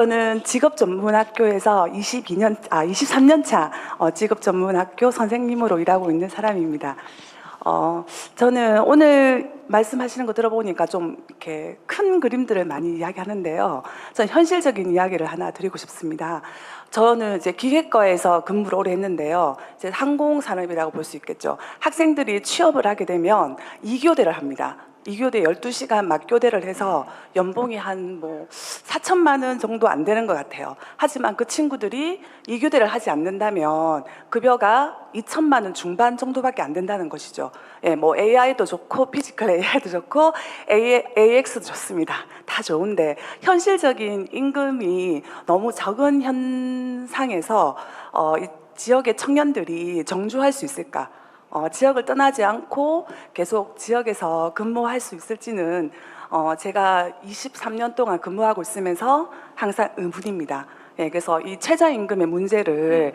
저는 직업전문학교에서 23년 차 직업전문학교 선생님으로 일하고 있는 사람입니다. 저는 오늘 말씀하시는 거 들어보니까 좀 이렇게 큰 그림들을 많이 이야기하는데요. 저는 현실적인 이야기를 하나 드리고 싶습니다. 저는 이제 기계과에서 근무를 오래 했는데요. 이제 항공산업이라고 볼 수 있겠죠. 학생들이 취업을 하게 되면 2교대를 합니다. 2교대 12시간 맞교대를 해서 연봉이 한 4천만 원 정도 안 되는 것 같아요. 하지만 그 친구들이 2교대를 하지 않는다면 급여가 2천만 원 중반 정도밖에 안 된다는 것이죠. 예, AI도 좋고 피지컬 AI도 좋고 AX도 좋습니다. 다 좋은데 현실적인 임금이 너무 적은 현상에서 이 지역의 청년들이 정주할 수 있을까? 지역을 떠나지 않고 계속 지역에서 근무할 수 있을지는 제가 23년 동안 근무하고 있으면서 항상 의문입니다. 예, 그래서 이 최저임금의 문제를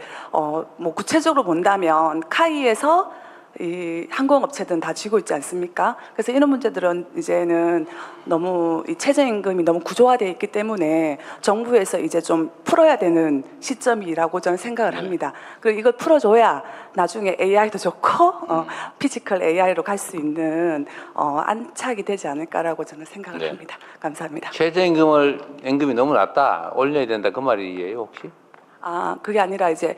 구체적으로 본다면 카이에서 이 항공업체들은 다 쥐고 있지 않습니까? 그래서 이런 문제들은 이제는 너무 이 최저임금이 너무 구조화되어 있기 때문에 정부에서 이제 좀 풀어야 되는 시점이라고 저는 생각을 합니다. 그리고 이걸 풀어줘야 나중에 AI도 좋고 피지컬 AI로 갈 수 있는 안착이 되지 않을까라고 저는 생각을 합니다. 감사합니다. 임금이 너무 낮다, 올려야 된다, 그 말이에요 혹시? 그게 아니라 이제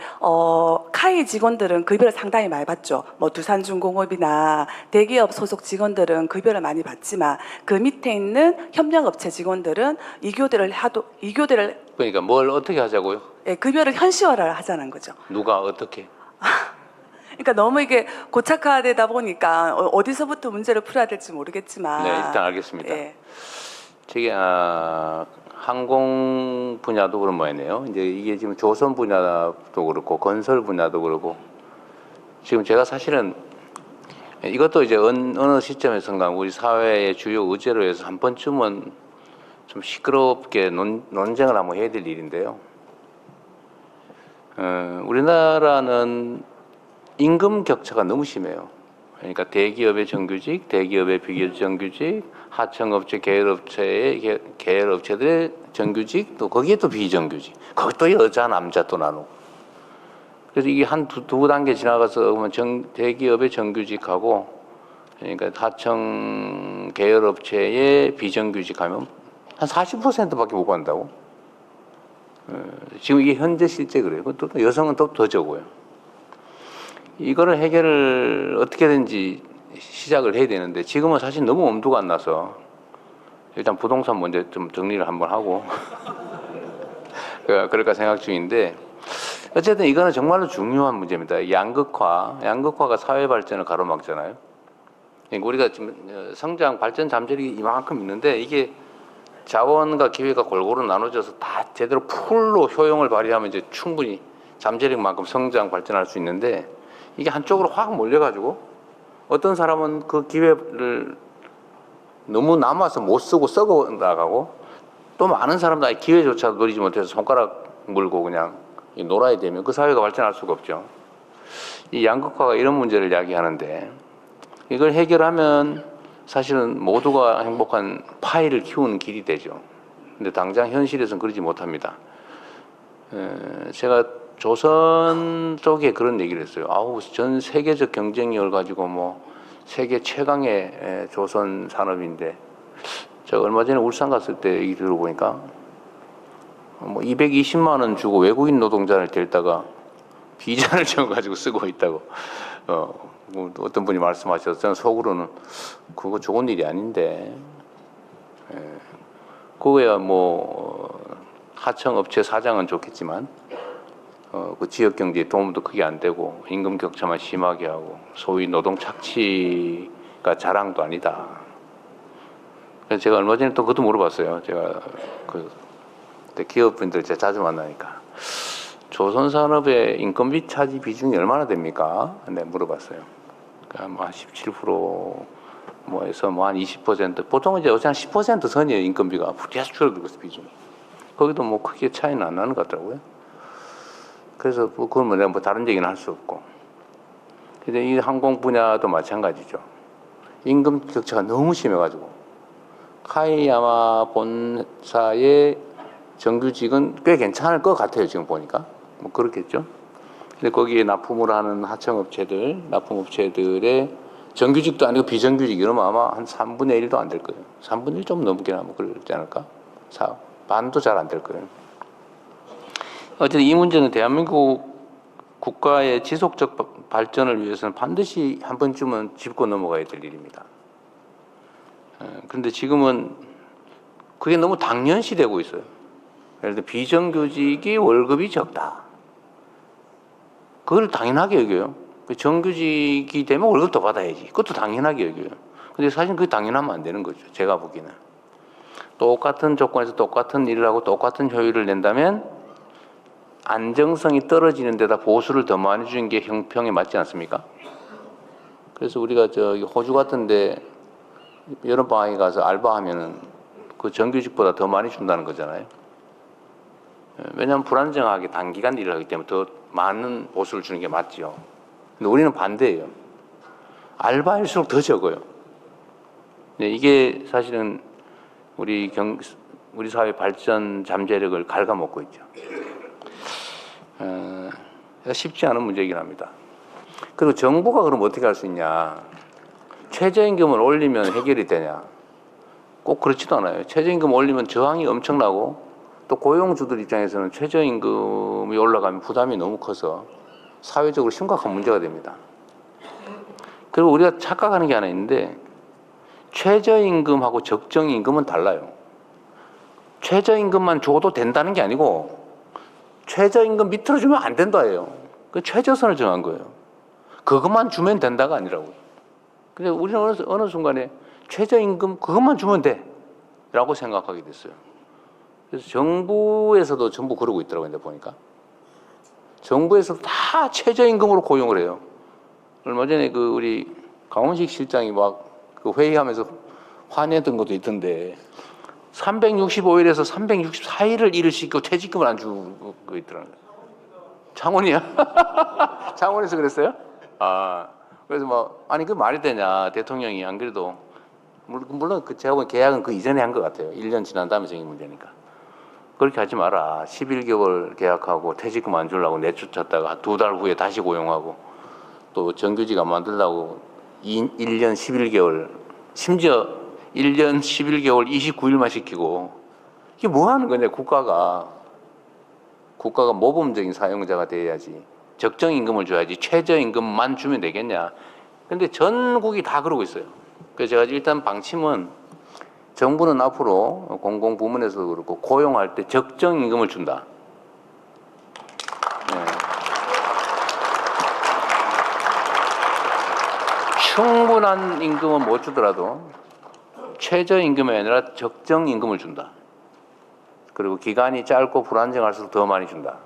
카이 직원들은 급여를 상당히 많이 받죠. 두산중공업이나 대기업 소속 직원들은 급여를 많이 받지만 그 밑에 있는 협력업체 직원들은 2교대를 그러니까 뭘 어떻게 하자고요? 예, 급여를 현실화를 하자는 거죠. 누가 어떻게? 그러니까 너무 이게 고착화되다 보니까 어디서부터 문제를 풀어야 될지 모르겠지만. 네, 일단 알겠습니다. 예. 저기 항공 분야도 그런 모양이네요. 이제 이게 지금 조선 분야도 그렇고 건설 분야도 그렇고 지금 제가 사실은 이것도 이제 어느 시점에선가 우리 사회의 주요 의제로 해서 한 번쯤은 좀 시끄럽게 논쟁을 한번 해야 될 일인데요. 우리나라는 임금 격차가 너무 심해요. 그러니까 대기업의 정규직, 대기업의 비정규직, 하청업체, 계열업체들의 정규직, 또 거기에 또 비정규직, 거기 또 여자, 남자 또 나누고. 그래서 이게 한 두 단계 지나가서 보면 대기업의 정규직하고, 그러니까 하청 계열업체의 비정규직하면 한 40%밖에 못 간다고. 지금 이게 현재 실제 그래요. 또 여성은 또 더 적어요. 이거를 해결을 어떻게든지 시작을 해야 되는데 지금은 사실 너무 엄두가 안 나서 일단 부동산 문제 좀 정리를 한번 하고 그럴까 생각 중인데 어쨌든 이거는 정말로 중요한 문제입니다. 양극화가 사회 발전을 가로막잖아요. 우리가 지금 성장 발전 잠재력이 이만큼 있는데 이게 자원과 기회가 골고루 나눠져서 다 제대로 풀로 효용을 발휘하면 이제 충분히 잠재력만큼 성장 발전할 수 있는데 이게 한쪽으로 확 몰려가지고 어떤 사람은 그 기회를 너무 남아서 못 쓰고 썩어 나가고 또 많은 사람들 기회조차 노리지 못해서 손가락 물고 그냥 놀아야 되면 그 사회가 발전할 수가 없죠. 이 양극화가 이런 문제를 이야기하는데 이걸 해결하면 사실은 모두가 행복한 파이를 키우는 길이 되죠. 근데 당장 현실에서는 그러지 못합니다. 제가 조선 쪽에 그런 얘기를 했어요. 전 세계적 경쟁력을 가지고 세계 최강의 조선 산업인데 제가 얼마 전에 울산 갔을 때 얘기 들어보니까 220만 원 주고 외국인 노동자를 데려다가 비자를 정해가지고 쓰고 있다고 어떤 분이 말씀하셔서 저는 속으로는 그거 좋은 일이 아닌데 그거야 하청업체 사장은 좋겠지만 그 지역 경제에 도움도 크게 안 되고 임금 격차만 심하게 하고 소위 노동 착취가 자랑도 아니다. 그래서 제가 얼마 전에 또 그것도 물어봤어요. 제가 기업분들 제가 자주 만나니까 조선산업의 인건비 차지 비중이 얼마나 됩니까? 네, 물어봤어요. 그러니까 한 17%에서 한 20%, 보통은 이제 어차피 한 10% 선이에요. 인건비가 계속 줄어들고 있어 비중이. 거기도 크게 차이는 안 나는 것 같더라고요. 그래서 그건 내가 다른 얘기는 할 수 없고. 근데 이 항공 분야도 마찬가지죠. 임금 격차가 너무 심해가지고 카이야마 본사의 정규직은 꽤 괜찮을 것 같아요. 지금 보니까 뭐 그렇겠죠. 근데 거기에 납품을 하는 하청업체들, 납품업체들의 정규직도 아니고 비정규직 이러면 아마 한 3분의 1도 안 될 거예요. 3분의 1 좀 넘게나 뭐 그러지 않을까? 반도 잘 안 될 거예요. 어쨌든 이 문제는 대한민국 국가의 지속적 발전을 위해서는 반드시 한 번쯤은 짚고 넘어가야 될 일입니다. 그런데 지금은 그게 너무 당연시되고 있어요. 예를 들어 비정규직이 월급이 적다. 그걸 당연하게 여겨요. 정규직이 되면 월급 더 받아야지. 그것도 당연하게 여겨요. 근데 사실 그게 당연하면 안 되는 거죠. 제가 보기에는. 똑같은 조건에서 똑같은 일을 하고 똑같은 효율을 낸다면 안정성이 떨어지는 데다 보수를 더 많이 주는 게 형평에 맞지 않습니까? 그래서 우리가 저기 호주 같은데 여름방학에 가서 알바하면은 그 정규직보다 더 많이 준다는 거잖아요. 왜냐하면 불안정하게 단기간 일을 하기 때문에 더 많은 보수를 주는 게 맞죠. 근데 우리는 반대예요. 알바일수록 더 적어요. 이게 사실은 우리 사회 발전 잠재력을 갉아먹고 있죠. 쉽지 않은 문제이긴 합니다. 그리고 정부가 그럼 어떻게 할 수 있냐? 최저임금을 올리면 해결이 되냐? 꼭 그렇지도 않아요. 최저임금 올리면 저항이 엄청나고 또 고용주들 입장에서는 최저임금이 올라가면 부담이 너무 커서 사회적으로 심각한 문제가 됩니다. 그리고 우리가 착각하는 게 하나 있는데 최저임금하고 적정임금은 달라요. 최저임금만 줘도 된다는 게 아니고 최저임금 밑으로 주면 안 된다예요. 그 최저선을 정한 거예요. 그것만 주면 된다가 아니라고요. 근데 우리는 어느 순간에 최저임금 그것만 주면 돼 라고 생각하게 됐어요. 그래서 정부에서도 전부 그러고 있더라고요. 보니까 정부에서도 다 최저임금으로 고용을 해요. 얼마 전에 그 우리 강원식 실장이 막 그 회의하면서 화내던 것도 있던데 365일에서 364일을 일을 시키고 퇴직금을 안 주고 있더라고요. 창원이야? 창원에서 그랬어요? 그래서 뭐 아니 그 말이 되냐? 대통령이 안 그래도 물론 그 제가 보기엔 계약은 그 이전에 한 것 같아요. 1년 지난 다음에 생긴 문제니까. 그렇게 하지 마라. 11개월 계약하고 퇴직금 안 주려고 내쫓았다가 2달 후에 다시 고용하고 또 정규직 안 만들려고 1년 11개월 심지어 1년 11개월 29일만 시키고 이게 뭐 하는 거냐? 국가가 모범적인 사용자가 돼야지. 적정임금을 줘야지. 최저임금만 주면 되겠냐? 근데 전국이 다 그러고 있어요. 그래서 제가 일단 방침은 정부는 앞으로 공공부문에서도 그렇고 고용할 때 적정임금을 준다. 충분한 임금은 못 주더라도 최저임금이 아니라 적정임금을 준다. 그리고 기간이 짧고 불안정할수록 더 많이 준다.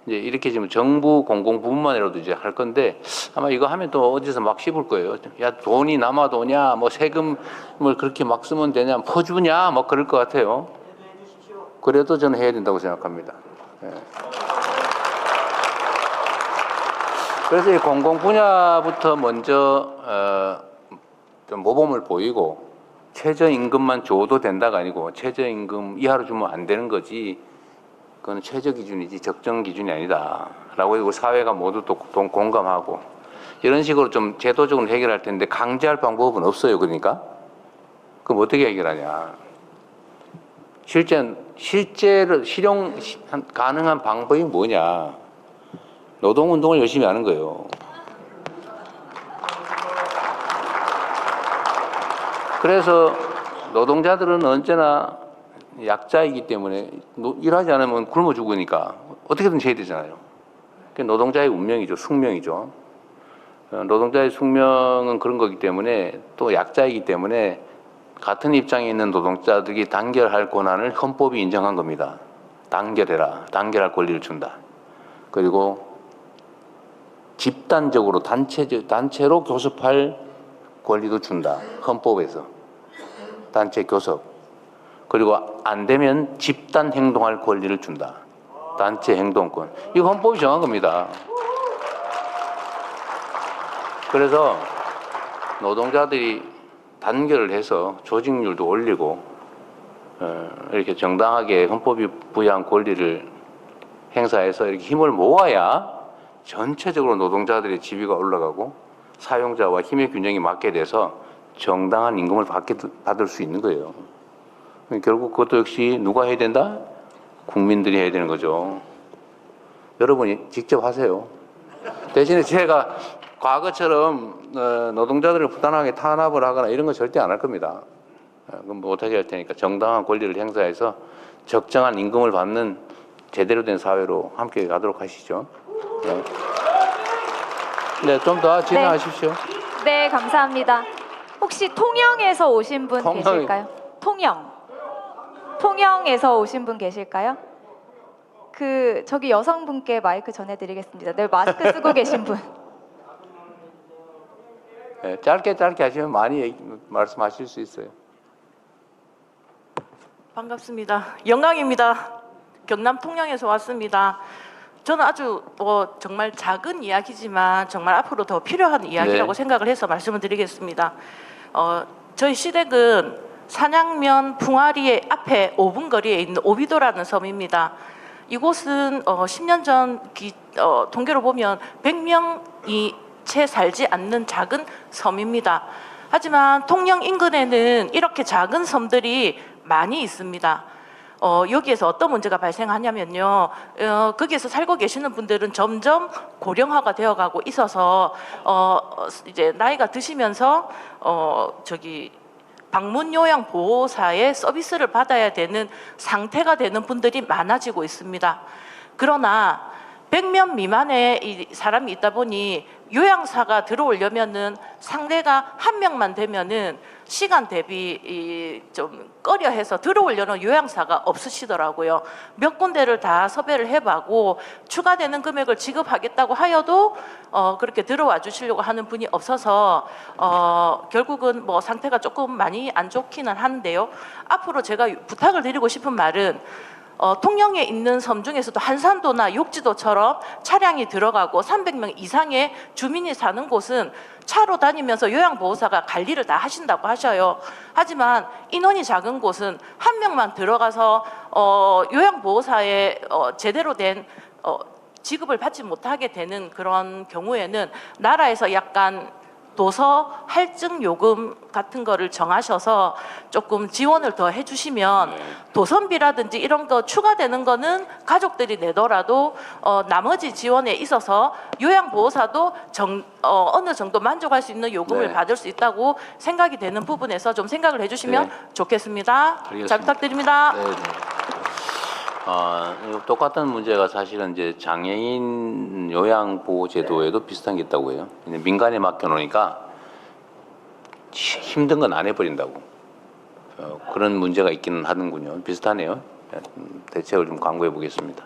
이제 이렇게 지금 정부 공공부문만이라도 이제 할 건데 아마 이거 하면 또 어디서 막 씹을 거예요. 야 돈이 남아도 오냐, 뭐 세금을 그렇게 막 쓰면 되냐, 퍼주냐, 뭐 그럴 것 같아요. 그래도 저는 해야 된다고 생각합니다. 그래서 이 공공 분야부터 먼저 좀 모범을 보이고 최저임금만 줘도 된다가 아니고 최저임금 이하로 주면 안 되는 거지. 그건 최저 기준이지 적정 기준이 아니다라고 해서 사회가 모두 또 공감하고 이런 식으로 좀 제도적으로 해결할 텐데 강제할 방법은 없어요. 그러니까 그럼 어떻게 해결하냐? 실제로 실용 가능한 방법이 뭐냐? 노동운동을 열심히 하는 거예요. 그래서 노동자들은 언제나 약자이기 때문에 일하지 않으면 굶어 죽으니까 어떻게든 해야 되잖아요. 그게 노동자의 운명이죠. 숙명이죠. 노동자의 숙명은 그런 거기 때문에 또 약자이기 때문에 같은 입장에 있는 노동자들이 단결할 권한을 헌법이 인정한 겁니다. 단결해라. 단결할 권리를 준다. 그리고 집단적으로 단체로 교섭할 권리도 준다. 헌법에서. 단체 교섭. 그리고 안 되면 집단 행동할 권리를 준다. 단체 행동권. 이거 헌법이 정한 겁니다. 그래서 노동자들이 단결을 해서 조직률도 올리고 이렇게 정당하게 헌법이 부여한 권리를 행사해서 이렇게 힘을 모아야 전체적으로 노동자들의 지위가 올라가고 사용자와 힘의 균형이 맞게 돼서 정당한 임금을 받을 수 있는 거예요. 결국 그것도 역시 누가 해야 된다? 국민들이 해야 되는 거죠. 여러분이 직접 하세요. 대신에 제가 과거처럼 노동자들을 부당하게 탄압을 하거나 이런 거 절대 안 할 겁니다. 그건 못하게 할 테니까 정당한 권리를 행사해서 적정한 임금을 받는 제대로 된 사회로 함께 가도록 하시죠. 네, 좀 더 진행하십시오. 네, 감사합니다. 혹시 통영에서 오신 분 계실까요? 통영에서 오신 분 계실까요? 저기 여성분께 마이크 전해드리겠습니다. 네, 마스크 쓰고 계신 분. 네, 짧게 하시면 많이 말씀하실 수 있어요. 반갑습니다. 영광입니다. 경남 통영에서 왔습니다. 저는 아주 정말 작은 이야기지만 정말 앞으로 더 필요한 이야기라고 네. 생각을 해서 말씀을 드리겠습니다. 저희 시댁은 산양면 풍화리 앞에 5분 거리에 있는 오비도라는 섬입니다. 이곳은 10년 전 통계로 보면 100명이 채 살지 않는 작은 섬입니다. 하지만 통영 인근에는 이렇게 작은 섬들이 많이 있습니다. 여기에서 어떤 문제가 발생하냐면요. 거기에서 살고 계시는 분들은 점점 고령화가 되어가고 있어서 이제 나이가 드시면서 방문요양보호사의 서비스를 받아야 되는 상태가 되는 분들이 많아지고 있습니다. 그러나 100명 미만의 이 사람이 있다 보니 요양사가 들어오려면은 상대가 한 명만 되면은 시간 대비 좀 꺼려해서 들어오려는 요양사가 없으시더라고요. 몇 군데를 다 섭외를 해봐고 추가되는 금액을 지급하겠다고 하여도 그렇게 들어와 주시려고 하는 분이 없어서 결국은 뭐 상태가 조금 많이 안 좋기는 한데요. 앞으로 제가 부탁을 드리고 싶은 말은 통영에 있는 섬 중에서도 한산도나 욕지도처럼 차량이 들어가고 300명 이상의 주민이 사는 곳은 차로 다니면서 요양보호사가 관리를 다 하신다고 하셔요. 하지만 인원이 작은 곳은 한 명만 들어가서 요양보호사의 제대로 된 지급을 받지 못하게 되는 그런 경우에는 나라에서 약간 도서 할증 요금 같은 거를 정하셔서 조금 지원을 더 해주시면 도선비라든지 이런 거 추가되는 거는 가족들이 내더라도 나머지 지원에 있어서 요양보호사도 어느 정도 만족할 수 있는 요금을 네. 받을 수 있다고 생각이 되는 부분에서 좀 생각을 해주시면 네. 좋겠습니다. 알겠습니다. 잘 부탁드립니다. 네, 네. 똑같은 문제가 사실은 이제 장애인 요양보호제도에도 비슷한 게 있다고 해요. 민간에 맡겨놓으니까 힘든 건 안 해버린다고. 그런 문제가 있기는 하는군요. 비슷하네요. 대책을 좀 강구해 보겠습니다.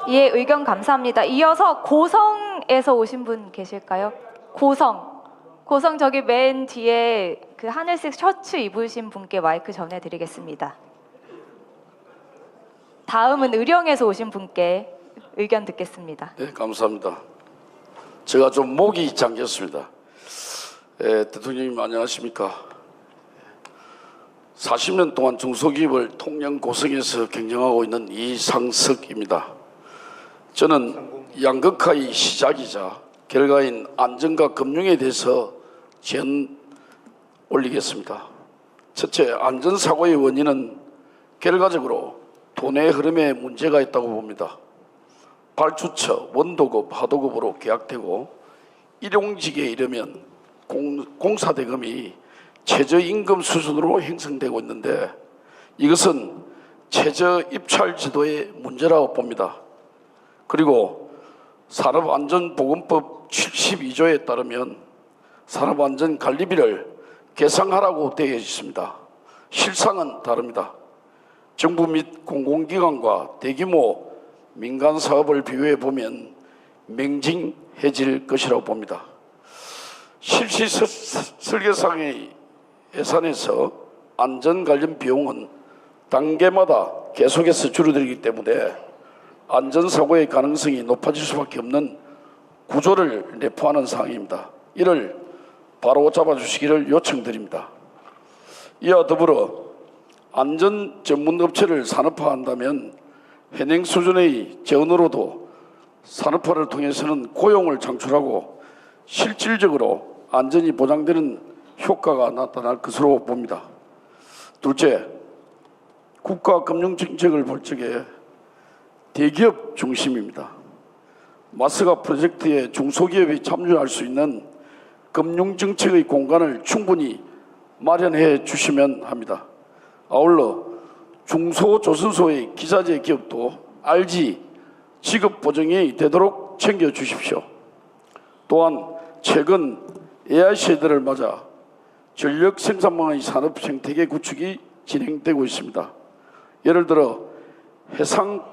예, 의견 감사합니다. 이어서 고성에서 오신 분 계실까요? 고성 저기 맨 뒤에 그 하늘색 셔츠 입으신 분께 마이크 전해드리겠습니다. 다음은 의령에서 오신 분께 의견 듣겠습니다. 네, 감사합니다. 제가 좀 목이 잠겼습니다. 대통령님 안녕하십니까? 40년 동안 중소기업을 통영 고성에서 경영하고 있는 이상석입니다. 저는 양극화의 시작이자 결과인 안전과 금융에 대해서 제안 올리겠습니다. 첫째, 안전사고의 원인은 결과적으로 돈의 흐름에 문제가 있다고 봅니다. 발주처, 원도급, 하도급으로 계약되고 일용직에 이르면 공사대금이 최저임금 수준으로 형성되고 있는데 이것은 최저입찰제도의 문제라고 봅니다. 그리고 산업안전보건법 72조에 따르면 산업안전관리비를 계상하라고 되어 있습니다. 실상은 다릅니다. 정부 및 공공기관과 대규모 민간 사업을 비교해 보면 맹징해질 것이라고 봅니다. 실시 설계상의 예산에서 안전 관련 비용은 단계마다 계속해서 줄어들기 때문에 안전사고의 가능성이 높아질 수밖에 없는 구조를 내포하는 상황입니다. 이를 바로 잡아주시기를 요청드립니다. 이와 더불어 안전 전문 업체를 산업화한다면 현행 수준의 재원으로도 산업화를 통해서는 고용을 창출하고 실질적으로 안전이 보장되는 효과가 나타날 것으로 봅니다. 둘째, 국가 금융정책을 볼 적에 대기업 중심입니다. 마스가 프로젝트에 중소기업이 참여할 수 있는 금융정책의 공간을 충분히 마련해 주시면 합니다. 아울러 중소조선소의 기자재 기업도 RG 지급 보정이 되도록 챙겨주십시오. 또한 최근 AI 시대를 맞아 전력 생산망의 산업 생태계 구축이 진행되고 있습니다. 예를 들어 해상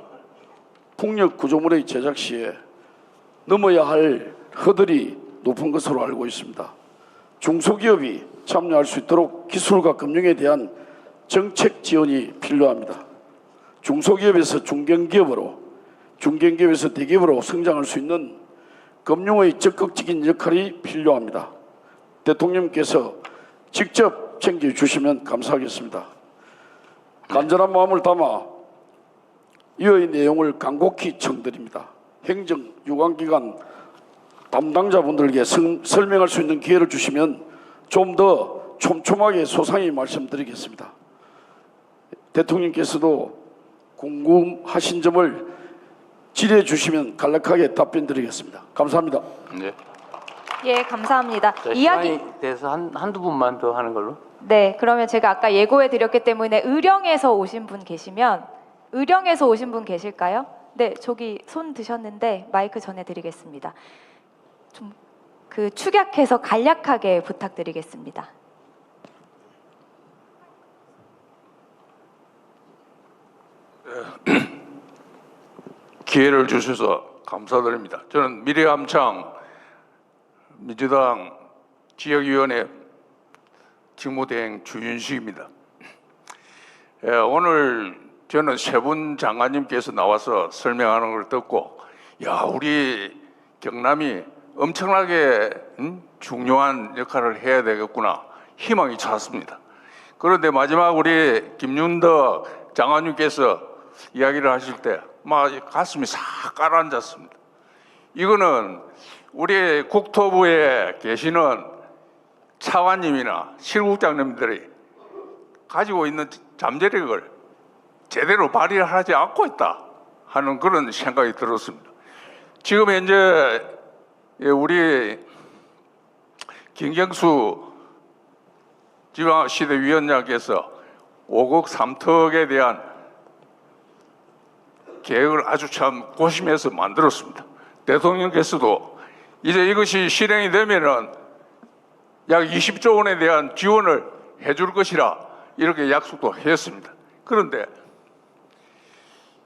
풍력 구조물의 제작 시에 넘어야 할 허들이 높은 것으로 알고 있습니다. 중소기업이 참여할 수 있도록 기술과 금융에 대한 정책 지원이 필요합니다. 중소기업에서 중견기업으로, 중견기업에서 대기업으로 성장할 수 있는 금융의 적극적인 역할이 필요합니다. 대통령께서 직접 챙겨주시면 감사하겠습니다. 간절한 마음을 담아 이의 내용을 간곡히 청드립니다. 행정 유관기관 담당자분들에게 설명할 수 있는 기회를 주시면 좀 더 촘촘하게 소상히 말씀드리겠습니다. 대통령께서도 궁금하신 점을 질의해 주시면 간략하게 답변 드리겠습니다. 감사합니다. 네. 예, 감사합니다. 자, 이야기 시간이 돼서 한두 분만 더 하는 걸로. 네, 그러면 제가 아까 예고해 드렸기 때문에 의령에서 오신 분 계시면 의령에서 오신 분 계실까요? 네, 저기 손 드셨는데 마이크 전해 드리겠습니다. 좀 그 축약해서 간략하게 부탁드리겠습니다. 기회를 주셔서 감사드립니다. 저는 미래함창 민주당 지역위원회 직무대행 주윤식입니다. 오늘 저는 세 분 장관님께서 나와서 설명하는 걸 듣고, 야, 우리 경남이 엄청나게 중요한 역할을 해야 되겠구나 희망이 찼습니다. 그런데 마지막 우리 김윤덕 장관님께서 이야기를 하실 때 막 가슴이 싹 가라앉았습니다. 이거는 우리 국토부에 계시는 차관님이나 실국장님들이 가지고 있는 잠재력을 제대로 발휘를 하지 않고 있다 하는 그런 생각이 들었습니다. 지금 현재 우리 김경수 지방시대위원장께서 5억 3턱에 대한 계획을 아주 참 고심해서 만들었습니다. 대통령께서도 이제 이것이 실행이 되면은 약 20조 원에 대한 지원을 해줄 것이라 이렇게 약속도 했습니다. 그런데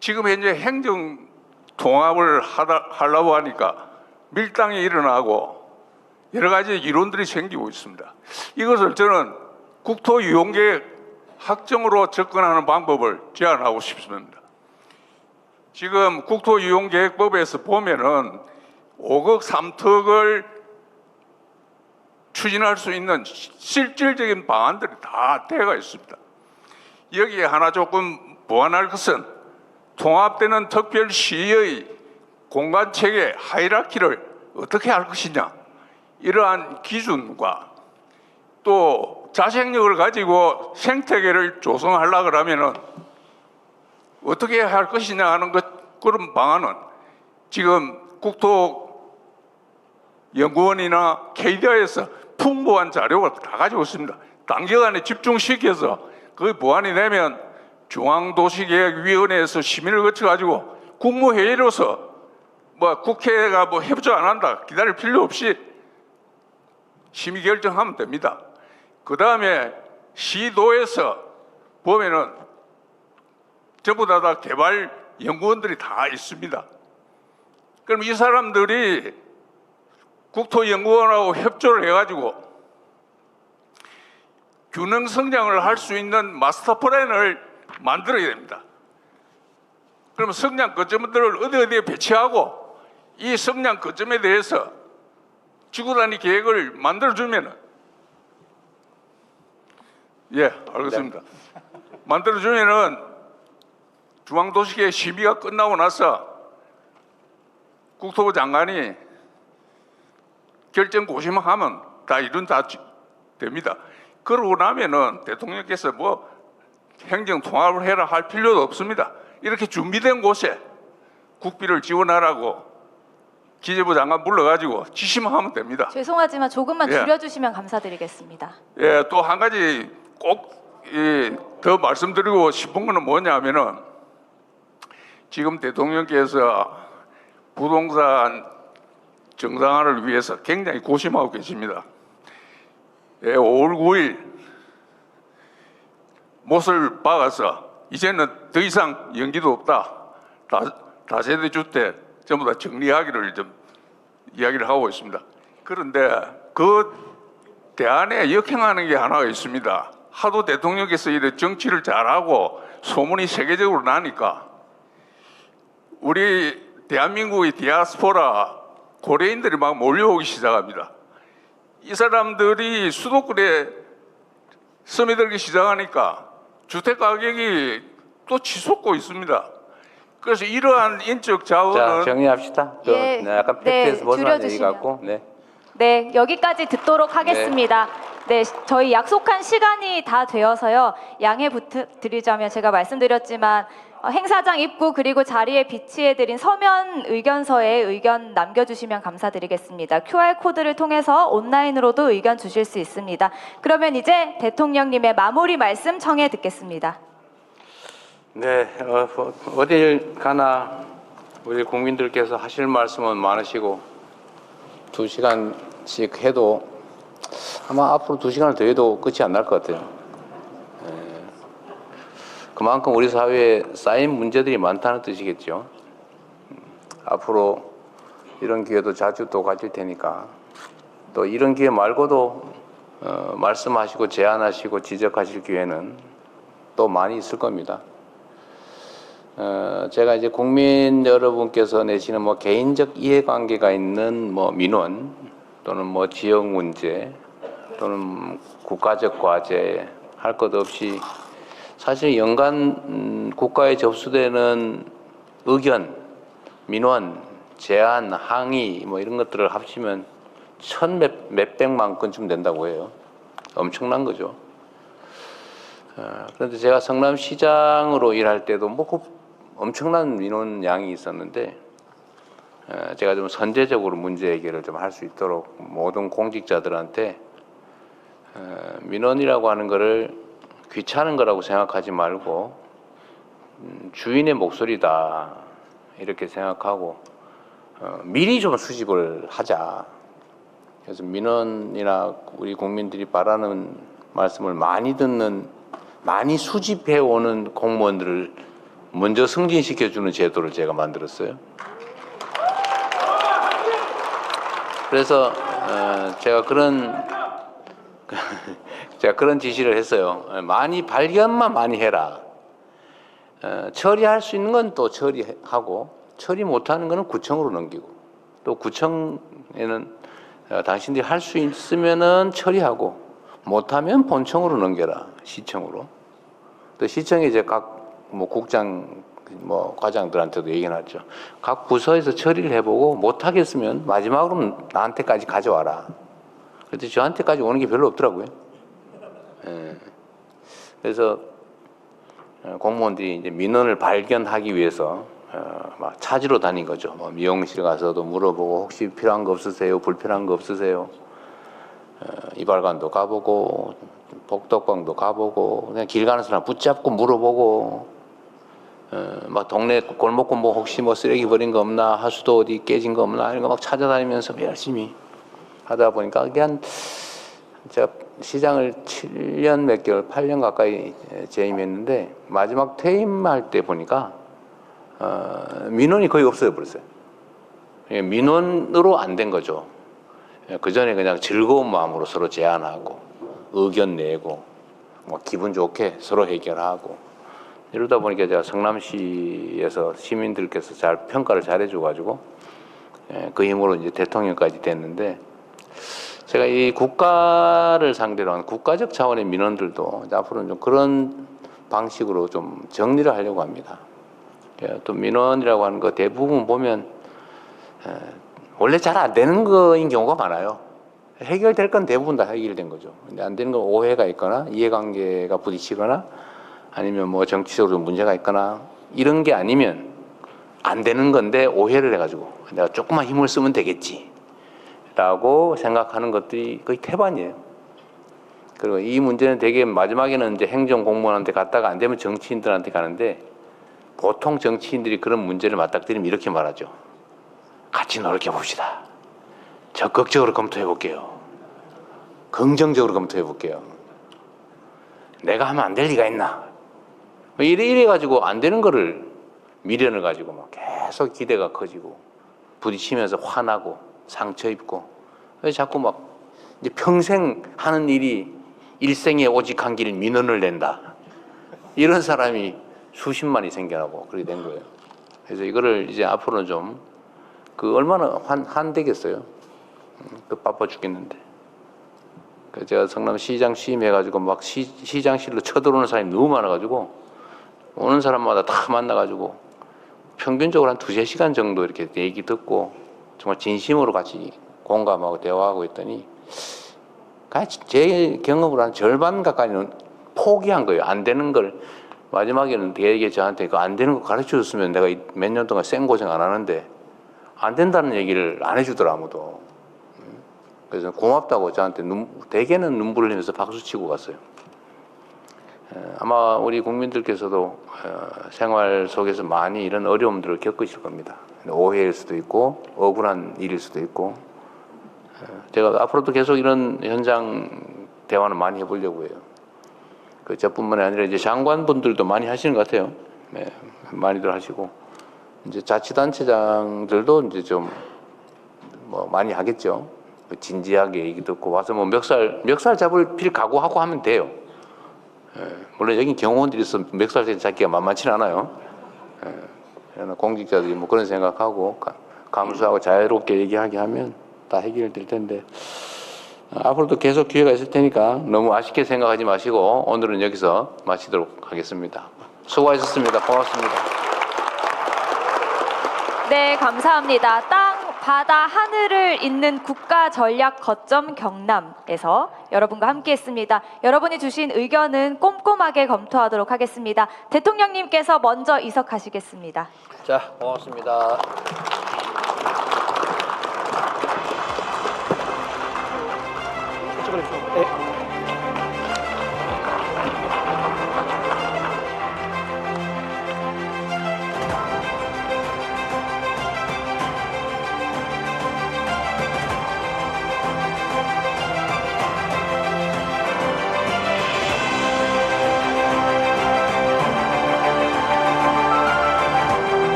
지금 현재 행정 통합을 하려고 하니까 밀당이 일어나고 여러 가지 이론들이 생기고 있습니다. 이것을 저는 국토이용계획 확정으로 접근하는 방법을 제안하고 싶습니다. 지금 국토이용계획법에서 보면은 5억 3턱을 추진할 수 있는 실질적인 방안들이 다 되어 있습니다. 여기에 하나 조금 보완할 것은 통합되는 특별시의 공간체계 하이라키를 어떻게 할 것이냐, 이러한 기준과 또 자생력을 가지고 생태계를 조성하려고 하면은 어떻게 할 것이냐 하는 그런 방안은 지금 국토연구원이나 KDI에서 풍부한 자료가 다 가지고 있습니다. 단기간에 집중시켜서 그 보완이 되면 중앙도시계획위원회에서 심의를 거쳐가지고 국무회의로서 국회가 협조 안 한다 기다릴 필요 없이 심의 결정하면 됩니다. 그 다음에 시도에서 보면은 전부 다 개발 연구원들이 다 있습니다. 그럼 이 사람들이 국토연구원하고 협조를 해가지고 균형 성장을 할 수 있는 마스터 플랜을 만들어야 됩니다. 그럼 성장 거점들을 어디에 배치하고 이 성장 거점에 대해서 지구단위 계획을 만들어주면, 예, 알겠습니다. 네. 만들어주면은 중앙도시계 심의가 끝나고 나서 국토부 장관이 결정 고심하면 다 이룬 다 됩니다. 그러고 나면은 대통령께서 뭐 행정 통합을 해라 할 필요도 없습니다. 이렇게 준비된 곳에 국비를 지원하라고 기재부 장관 불러가지고 지시만 하면 됩니다. 죄송하지만 조금만 예. 줄여주시면 감사드리겠습니다. 예, 또 한 가지 꼭 더 말씀드리고 싶은 거는 뭐냐면은 지금 대통령께서 부동산 정상화를 위해서 굉장히 고심하고 계십니다. 예, 5월 9일 못을 박아서 이제는 더 이상 연기도 없다. 다세대 주택 전부 다 정리하기를 좀 이야기를 하고 있습니다. 그런데 그 대안에 역행하는 게 하나가 있습니다. 하도 대통령께서 이래 정치를 잘하고 소문이 세계적으로 나니까 우리 대한민국의 디아스포라 고려인들이 막 몰려오기 시작합니다. 이 사람들이 수도권에 스며들기 시작하니까 주택 가격이 또 치솟고 있습니다. 그래서 이러한 인적 자, 자원은 정리합시다. 예. 약간 네, 팩트에서 벗어난 얘기 줄여주시면. 같고. 네. 네, 여기까지 듣도록 하겠습니다. 네, 저희 약속한 시간이 다 되어서요. 양해 부탁드리자면 제가 말씀드렸지만 행사장 입구 그리고 자리에 비치해드린 서면 의견서에 의견 남겨주시면 감사드리겠습니다. QR코드를 통해서 온라인으로도 의견 주실 수 있습니다. 그러면 이제 대통령님의 마무리 말씀 청해 듣겠습니다. 네, 어딜 가나 우리 국민들께서 하실 말씀은 많으시고 2시간씩 해도 아마 앞으로 2시간을 더 해도 끝이 안 날 것 같아요. 그만큼 우리 사회에 쌓인 문제들이 많다는 뜻이겠죠. 앞으로 이런 기회도 자주 또 가질 테니까 또 이런 기회 말고도 말씀하시고 제안하시고 지적하실 기회는 또 많이 있을 겁니다. 제가 이제 국민 여러분께서 내시는 뭐 개인적 이해관계가 있는 뭐 민원 또는 뭐 지역 문제 또는 국가적 과제 할 것 없이 사실 연간 국가에 접수되는 의견, 민원, 제안, 항의 뭐 이런 것들을 합치면 몇백만 건쯤 된다고 해요. 엄청난 거죠. 그런데 제가 성남시장으로 일할 때도 뭐 엄청난 민원 양이 있었는데 제가 좀 선제적으로 문제 해결을 좀 할 수 있도록 모든 공직자들한테 민원이라고 하는 거를 귀찮은 거라고 생각하지 말고 주인의 목소리다 이렇게 생각하고 미리 좀 수집을 하자. 그래서 민원이나 우리 국민들이 바라는 말씀을 많이 듣는 많이 수집해 오는 공무원들을 먼저 승진시켜주는 제도를 제가 만들었어요. 그래서 제가 그런 지시를 했어요. 많이 발견만 많이 해라. 처리할 수 있는 건 또 처리하고 처리 못하는 거는 구청으로 넘기고 또 구청에는 당신들이 할 수 있으면은 처리하고 못하면 본청으로 넘겨라. 시청으로. 또 시청에 이제 각 뭐 국장 뭐 과장들한테도 얘기해놨죠. 각 부서에서 처리를 해보고 못하겠으면 마지막으로 나한테까지 가져와라. 그런데 저한테까지 오는 게 별로 없더라고요. 그래서 공무원들이 이제 민원을 발견하기 위해서 막 찾으러 다닌 거죠. 뭐 미용실 가서도 물어보고 혹시 필요한 거 없으세요? 불편한 거 없으세요? 이발관도 가보고 복덕방도 가보고 그냥 길 가는 사람 붙잡고 물어보고 막 동네 골목골목 혹시 뭐 쓰레기 버린 거 없나 하수도 어디 깨진 거 없나 이런 거 막 찾아다니면서 열심히 하다 보니까 그게 한 제가 시장을 7년 몇 개월 8년 가까이 재임했는데 마지막 퇴임할 때 보니까 민원이 거의 없어져 버렸어요. 민원으로 안 된 거죠. 그 전에 그냥 즐거운 마음으로 서로 제안하고 의견 내고 뭐 기분 좋게 서로 해결하고 이러다 보니까 제가 성남시에서 시민들께서 잘 평가를 잘해줘 가지고 그 힘으로 이제 대통령까지 됐는데 제가 이 국가를 상대로 한 국가적 차원의 민원들도 앞으로는 좀 그런 방식으로 좀 정리를 하려고 합니다. 또 민원이라고 하는 거 대부분 보면 원래 잘 안 되는 거인 경우가 많아요. 해결될 건 대부분 다 해결된 거죠. 근데 안 되는 건 오해가 있거나 이해관계가 부딪히거나 아니면 뭐 정치적으로 문제가 있거나 이런 게 아니면 안 되는 건데 오해를 해가지고 내가 조금만 힘을 쓰면 되겠지 라고 생각하는 것들이 거의 태반이에요. 그리고 이 문제는 되게 마지막에는 이제 행정공무원한테 갔다가 안 되면 정치인들한테 가는데 보통 정치인들이 그런 문제를 맞닥뜨리면 이렇게 말하죠. 같이 노력해 봅시다. 적극적으로 검토해 볼게요. 긍정적으로 검토해 볼게요. 내가 하면 안 될 리가 있나? 이래 가지고 안 되는 거를 미련을 가지고 막 계속 기대가 커지고 부딪히면서 화나고 상처 입고 그래서 자꾸 막 이제 평생 하는 일이 일생에 오직 한 길 민원을 낸다. 이런 사람이 수십만이 생겨나고 그렇게 된 거예요. 그래서 이거를 이제 앞으로는 좀 얼마나 한되겠어요. 바빠 죽겠는데. 그 제가 성남시장 취임해가지고 막 시장실로 쳐들어오는 사람이 너무 많아가지고 오는 사람마다 다 만나가지고 평균적으로 한 2~3시간 정도 이렇게 얘기 듣고 정말 진심으로 같이 공감하고 대화하고 했더니 제 경험으로 한 절반 가까이는 포기한 거예요. 안 되는 걸 마지막에는 되게 저한테 그 안 되는 거 가르쳐 줬으면 내가 몇 년 동안 생고생 안 하는데 안 된다는 얘기를 안 해주더라 아무도. 그래서 고맙다고 저한테 대개는 눈물 흘리면서 박수치고 갔어요. 아마 우리 국민들께서도 생활 속에서 많이 이런 어려움들을 겪으실 겁니다. 오해일 수도 있고 억울한 일일 수도 있고 제가 앞으로도 계속 이런 현장 대화는 많이 해보려고 해요. 저뿐만이 아니라 이제 장관분들도 많이 하시는 것 같아요. 네, 많이들 하시고 이제 자치단체장들도 이제 좀 뭐 많이 하겠죠. 진지하게 얘기 듣고 와서 뭐 멱살 잡을 필 각오하고 하면 돼요. 물론 여긴 경호원들이 있어 멱살 잡기가 만만치 않아요. 공직자들이 뭐 그런 생각하고 감수하고 자유롭게 얘기하게 하면 다 해결될 텐데 앞으로도 계속 기회가 있을 테니까 너무 아쉽게 생각하지 마시고 오늘은 여기서 마치도록 하겠습니다. 수고하셨습니다. 고맙습니다. 네, 감사합니다. 땅, 바다, 하늘을 잇는 국가 전략 거점 경남에서 여러분과 함께했습니다. 여러분이 주신 의견은 꼼꼼하게 검토하도록 하겠습니다. 대통령님께서 먼저 이석하시겠습니다. 자, 고맙습니다.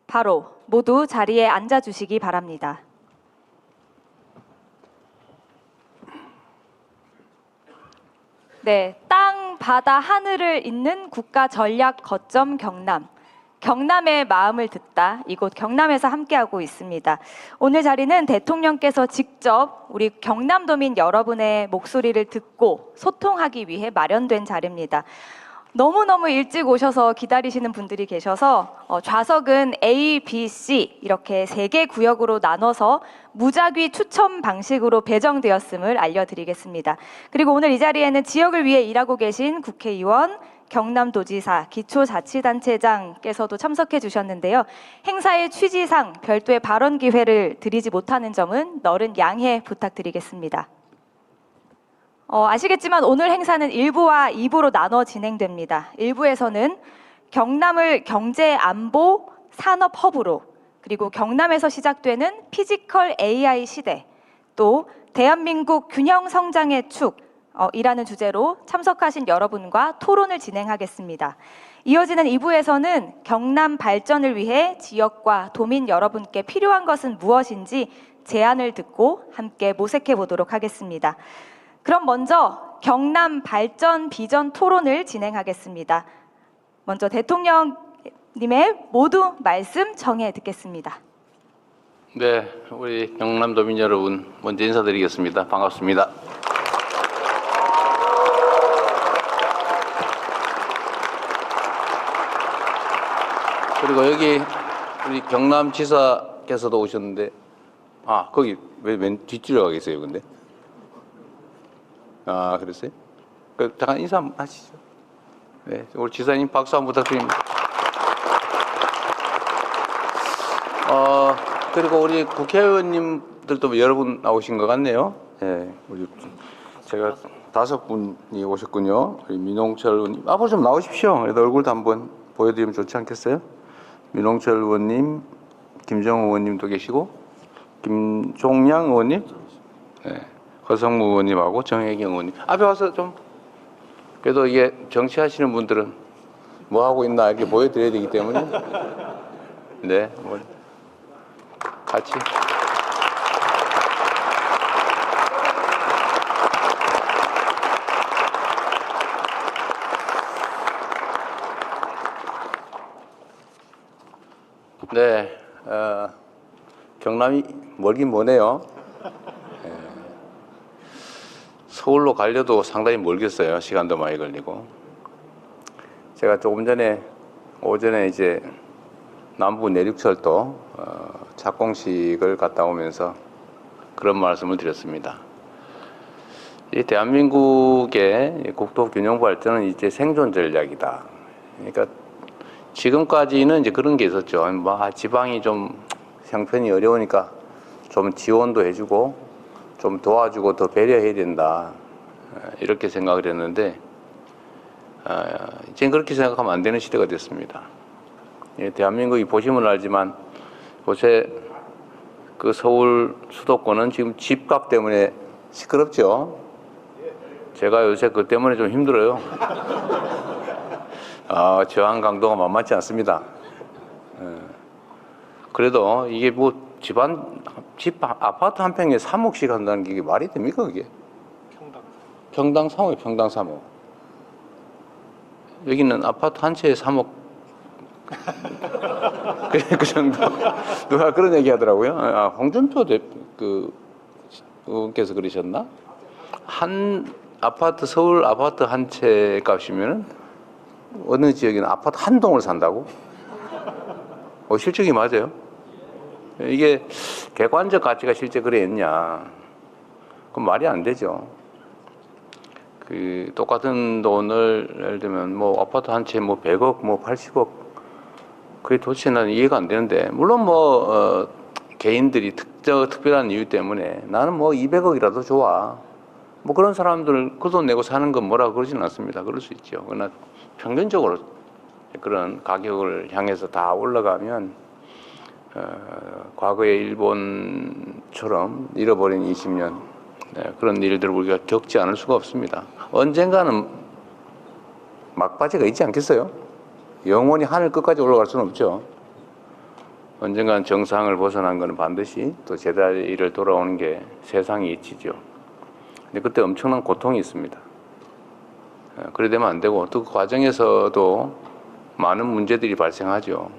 바로 모두 자리에 앉아주시기 바랍니다. 네, 땅, 바다, 하늘을 잇는 국가 전략 거점 경남. 경남의 마음을 듣다. 이곳 경남에서 함께하고 있습니다. 오늘 자리는 대통령께서 직접 우리 경남도민 여러분의 목소리를 듣고 소통하기 위해 마련된 자리입니다. 너무너무 일찍 오셔서 기다리시는 분들이 계셔서 좌석은 A, B, C 이렇게 3개 구역으로 나눠서 무작위 추첨 방식으로 배정되었음을 알려드리겠습니다. 그리고 오늘 이 자리에는 지역을 위해 일하고 계신 국회의원, 경남도지사, 기초자치단체장께서도 참석해 주셨는데요. 행사의 취지상 별도의 발언 기회를 드리지 못하는 점은 너른 양해 부탁드리겠습니다. 아시겠지만 오늘 행사는 1부와 2부로 나눠 진행됩니다. 1부에서는 경남을 경제 안보 산업 허브로, 그리고 경남에서 시작되는 피지컬 AI 시대, 또 대한민국 균형 성장의 축 이라는 주제로 참석하신 여러분과 토론을 진행하겠습니다. 이어지는 2부에서는 경남 발전을 위해 지역과 도민 여러분께 필요한 것은 무엇인지 제안을 듣고 함께 모색해 보도록 하겠습니다. 그럼 먼저 경남 발전 비전 토론을 진행하겠습니다. 먼저 대통령님의 모두 말씀 정해 듣겠습니다. 네, 우리 경남도민 여러분 먼저 인사드리겠습니다. 반갑습니다. 그리고 여기 우리 경남지사께서도 오셨는데, 거기 왜 맨 뒷줄에 가 계세요, 근데? 그랬어요? 잠깐 인사 한번 하시죠. 네, 우리 지사님 박수 한번 부탁드립니다. 그리고 우리 국회의원님들도 여러 분 나오신 것 같네요. 네, 제가 5분이 오셨군요. 우리 민홍철 의원님, 앞으로 좀 나오십시오. 그래도 얼굴도 한번 보여드리면 좋지 않겠어요? 민홍철 의원님, 김정우 의원님도 계시고, 김종양 의원님, 네, 허성무 의원님하고 정혜경 의원님. 앞에 와서 좀, 그래도 이게 정치하시는 분들은 뭐 하고 있나 이렇게 보여드려야 되기 때문에, 네, 뭐, 같이. 네, 경남이 멀긴 머네요. 서울로 가려도 상당히 멀겠어요. 시간도 많이 걸리고. 제가 조금 전에 오전에 이제 남부 내륙철도 착공식을 갔다 오면서 그런 말씀을 드렸습니다. 이 대한민국의 국토 균형 발전은 이제 생존 전략이다. 그러니까 지금까지는 이제 그런 게 있었죠. 지방이 좀 형편이 어려우니까 좀 지원도 해주고 좀 도와주고 더 배려해야 된다. 이렇게 생각을 했는데, 이제 그렇게 생각하면 안 되는 시대가 됐습니다. 대한민국이 보시면 알지만 요새 그 서울 수도권은 지금 집값 때문에 시끄럽죠. 제가 요새 그 때문에 좀 힘들어요. 저항 강도가 만만치 않습니다. 그래도 이게 뭐 아파트 한 평에 3억씩 한다는 게 이게 말이 됩니까, 그게? 평당 3억, 평당 3억. 여기는 아파트 한 채에 3억. 그 정도. 누가 그런 얘기 하더라고요. 홍준표 의원께서 그러셨나? 서울 아파트 한 채 값이면은 어느 지역에는 아파트 한 동을 산다고? 실적이 맞아요. 이게 객관적 가치가 실제 그랬냐? 그럼 말이 안 되죠. 똑같은 돈을 예를 들면 뭐 아파트 한 채 뭐 100억, 뭐 80억, 그게 도대체 나는 이해가 안 되는데, 물론 개인들이 특별한 이유 때문에 나는 뭐 200억이라도 좋아. 뭐 그런 사람들 그 돈 내고 사는 건 뭐라고 그러지는 않습니다. 그럴 수 있죠. 그러나 평균적으로 그런 가격을 향해서 다 올라가면 과거의 일본처럼 잃어버린 20년 그런 일들을 우리가 겪지 않을 수가 없습니다. 언젠가는 막바지가 있지 않겠어요? 영원히 하늘 끝까지 올라갈 수는 없죠. 언젠가는 정상을 벗어난 것은 반드시 또 제자리를 돌아오는 게 세상이 이치죠. 근데 그때 엄청난 고통이 있습니다. 그래 되면 안 되고, 또 그 과정에서도 많은 문제들이 발생하죠.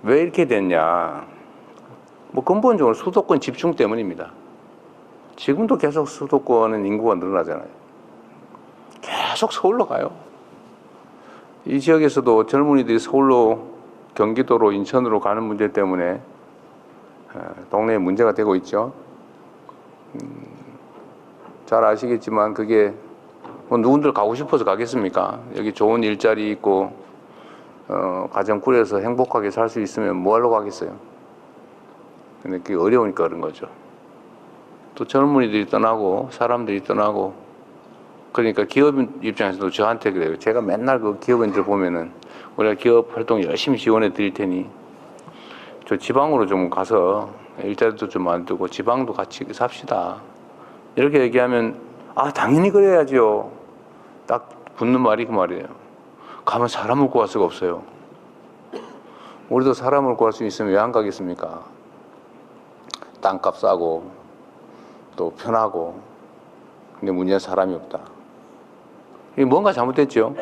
왜 이렇게 됐냐? 뭐 근본적으로 수도권 집중 때문입니다. 지금도 계속 수도권은 인구가 늘어나잖아요. 계속 서울로 가요. 이 지역에서도 젊은이들이 서울로, 경기도로, 인천으로 가는 문제 때문에 동네에 문제가 되고 있죠. 잘 아시겠지만 그게 뭐 누군들 가고 싶어서 가겠습니까? 여기 좋은 일자리 있고 가정 꾸려서 행복하게 살 수 있으면 뭐하러 가겠어요? 근데 그게 어려우니까 그런 거죠. 또 젊은이들이 떠나고 사람들이 떠나고, 그러니까 기업 입장에서도 저한테 그래요. 제가 맨날 그 기업인들 보면은 우리가 기업 활동 열심히 지원해 드릴 테니 저 지방으로 좀 가서 일자리도 좀 만들고 지방도 같이 삽시다. 이렇게 얘기하면 아, 당연히 그래야죠. 딱 붙는 말이 그 말이에요. 가면 사람을 구할 수가 없어요. 우리도 사람을 구할 수 있으면 왜 안 가겠습니까? 땅값 싸고 또 편하고. 근데 문제는 사람이 없다. 이게 뭔가 잘못됐죠.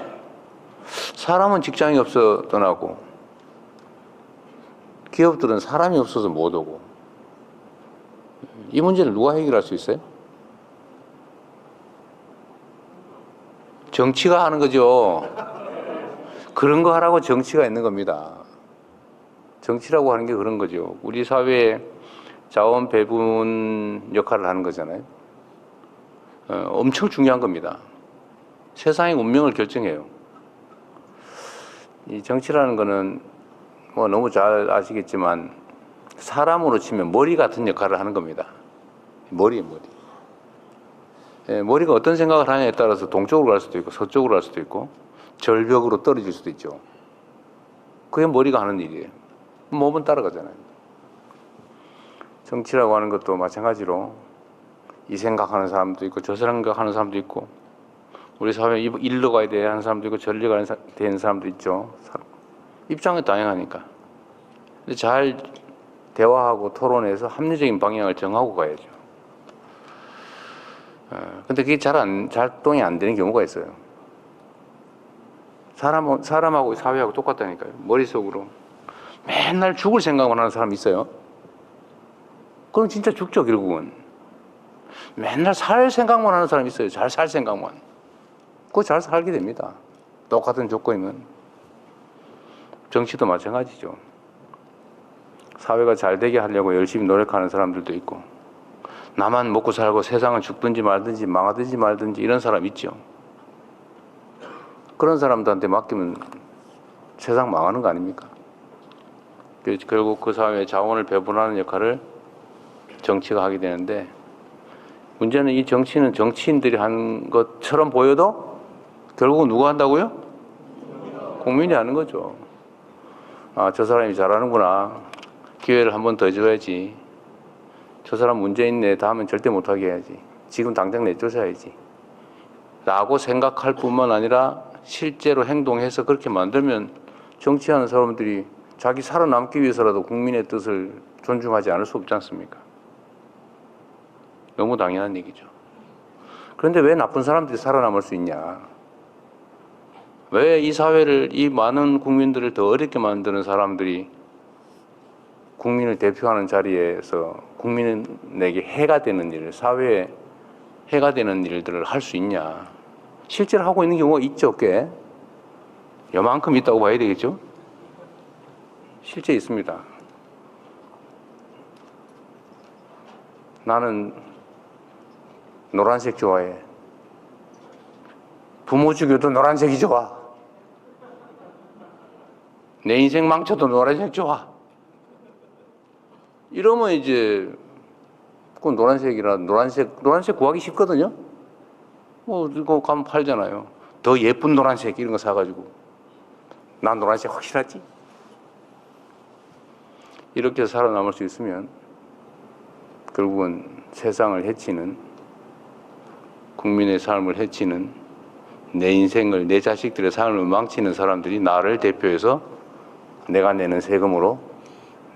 사람은 직장이 없어 떠나고 기업들은 사람이 없어서 못 오고. 이 문제를 누가 해결할 수 있어요? 정치가 하는 거죠. 그런 거 하라고 정치가 있는 겁니다. 정치라고 하는 게 그런 거죠. 우리 사회에 자원 배분 역할을 하는 거잖아요. 엄청 중요한 겁니다. 세상의 운명을 결정해요. 이 정치라는 거는 뭐 너무 잘 아시겠지만 사람으로 치면 머리 같은 역할을 하는 겁니다. 머리. 머리가 어떤 생각을 하냐에 따라서 동쪽으로 갈 수도 있고 서쪽으로 갈 수도 있고 절벽으로 떨어질 수도 있죠. 그게 머리가 하는 일이에요. 몸은 따라가잖아요. 정치라고 하는 것도 마찬가지로 이 생각하는 사람도 있고 저 생각하는 사람도 있고 우리 사회에 일로 가야 돼 하는 사람도 있고 저리로 가야 되는 사람도 있죠. 입장이 다양하니까. 근데 잘 대화하고 토론해서 합리적인 방향을 정하고 가야죠. 근데 그게 작동이 안 되는 경우가 있어요. 사람하고 사회하고 똑같다니까요. 머릿속으로 맨날 죽을 생각만 하는 사람이 있어요. 그럼 진짜 죽죠, 결국은. 맨날 살 생각만 하는 사람이 있어요. 잘 살 생각만. 그거 잘 살게 됩니다. 똑같은 조건이면. 정치도 마찬가지죠. 사회가 잘 되게 하려고 열심히 노력하는 사람들도 있고 나만 먹고 살고 세상은 죽든지 말든지 망하든지 말든지 이런 사람 있죠. 그런 사람들한테 맡기면 세상 망하는 거 아닙니까? 결국 그 사회의 자원을 배분하는 역할을 정치가 하게 되는데 문제는 이 정치는 정치인들이 하는 것처럼 보여도 결국은 누가 한다고요? 국민이 하는 거죠. 아, 저 사람이 잘하는구나. 기회를 한 번 더 줘야지. 저 사람 문제 있네. 다음엔 절대 못하게 해야지. 지금 당장 내쫓아야지. 라고 생각할 뿐만 아니라 실제로 행동해서 그렇게 만들면 정치하는 사람들이 자기 살아남기 위해서라도 국민의 뜻을 존중하지 않을 수 없지 않습니까? 너무 당연한 얘기죠. 그런데 왜 나쁜 사람들이 살아남을 수 있냐? 왜 이 사회를, 이 많은 국민들을 더 어렵게 만드는 사람들이 국민을 대표하는 자리에서 국민에게 해가 되는 일, 사회에 해가 되는 일들을 할 수 있냐? 실제로 하고 있는 경우가 있죠, 꽤. 요만큼 있다고 봐야 되겠죠? 실제 있습니다. 나는 노란색 좋아해. 부모 죽여도 노란색이 좋아. 내 인생 망쳐도 노란색 좋아. 이러면 이제 그건 노란색이라 노란색 구하기 쉽거든요. 뭐 이거 가면 팔잖아요. 더 예쁜 노란색 이런 거 사가지고 난 노란색 확실하지. 이렇게 살아남을 수 있으면 결국은 세상을 해치는, 국민의 삶을 해치는, 내 인생을, 내 자식들의 삶을 망치는 사람들이 나를 대표해서 내가 내는 세금으로,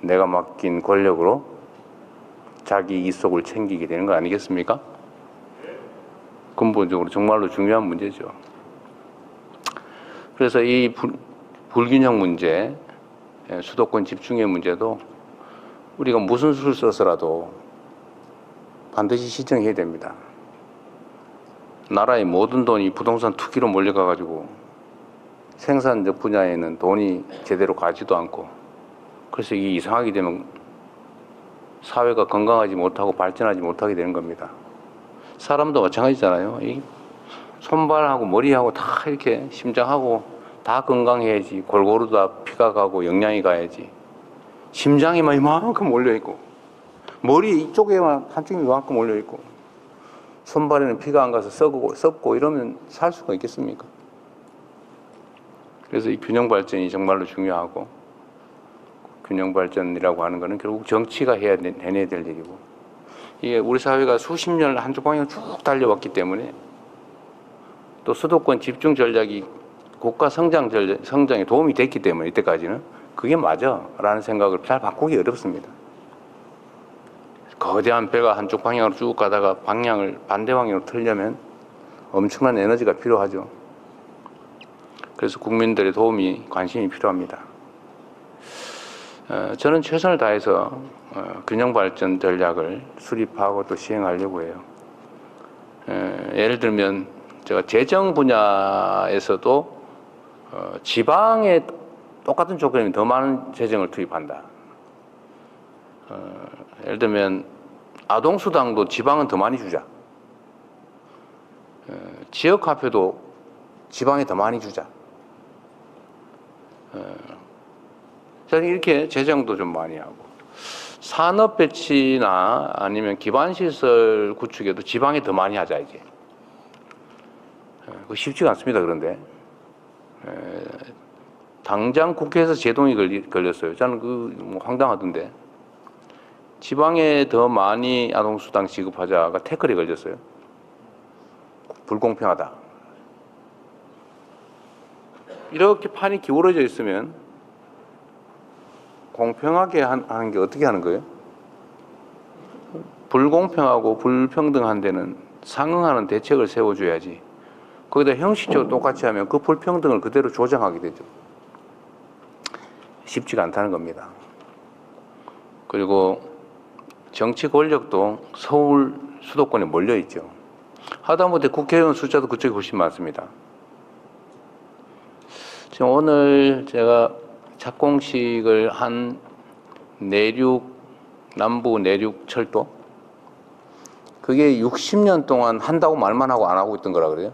내가 맡긴 권력으로 자기 이속을 챙기게 되는 거 아니겠습니까? 근본적으로 정말로 중요한 문제죠. 그래서 이 불균형 문제, 수도권 집중의 문제도 우리가 무슨 수를 써서라도 반드시 시정해야 됩니다. 나라의 모든 돈이 부동산 투기로 몰려가가지고 생산적 분야에는 돈이 제대로 가지도 않고, 그래서 이게 이상하게 되면 사회가 건강하지 못하고 발전하지 못하게 되는 겁니다. 사람도 마찬가지잖아요. 이 손발하고 머리하고 다 이렇게 심장하고 다 건강해야지, 골고루 다 피가 가고 영양이 가야지. 심장에만 이만큼 몰려있고, 머리 이쪽에만 한쪽이 이만큼 몰려있고, 손발에는 피가 안 가서 썩고 이러면 살 수가 있겠습니까? 그래서 이 균형 발전이 정말로 중요하고, 균형 발전이라고 하는 것은 결국 정치가 해내야 될 일이고, 이게 우리 사회가 수십 년 한쪽 방향 쭉 달려왔기 때문에, 또 수도권 집중 전략이 국가 성장에 도움이 됐기 때문에 이때까지는 그게 맞아라는 생각을 잘 바꾸기 어렵습니다. 거대한 배가 한쪽 방향으로 쭉 가다가 방향을 반대 방향으로 틀려면 엄청난 에너지가 필요하죠. 그래서 국민들의 도움이, 관심이 필요합니다. 저는 최선을 다해서 균형 발전 전략을 수립하고 또 시행하려고 해요. 예를 들면 제가 재정 분야에서도 지방에 똑같은 조건이면 더 많은 재정을 투입한다. 예를 들면 아동수당도 지방은 더 많이 주자. 지역화폐도 지방에 더 많이 주자. 저는 이렇게 재정도 좀 많이 하고, 산업 배치나 아니면 기반시설 구축에도 지방에 더 많이 하자 이제. 그거 쉽지가 않습니다. 그런데 당장 국회에서 제동이 걸렸어요. 저는 뭐 황당하던데. 지방에 더 많이 아동수당 지급하자가 태클이 걸렸어요. 불공평하다. 이렇게 판이 기울어져 있으면 공평하게 하는 게 어떻게 하는 거예요? 불공평하고 불평등한 데는 상응하는 대책을 세워줘야지. 거기다 형식적으로 똑같이 하면 그 불평등을 그대로 조장하게 되죠. 쉽지가 않다는 겁니다. 그리고 정치 권력도 서울 수도권에 몰려 있죠. 하다못해 국회의원 숫자도 그쪽이 훨씬 많습니다. 지금 오늘 제가 착공식을 한 남부 내륙 철도, 그게 60년 동안 한다고 말만 하고 안 하고 있던 거라 그래요.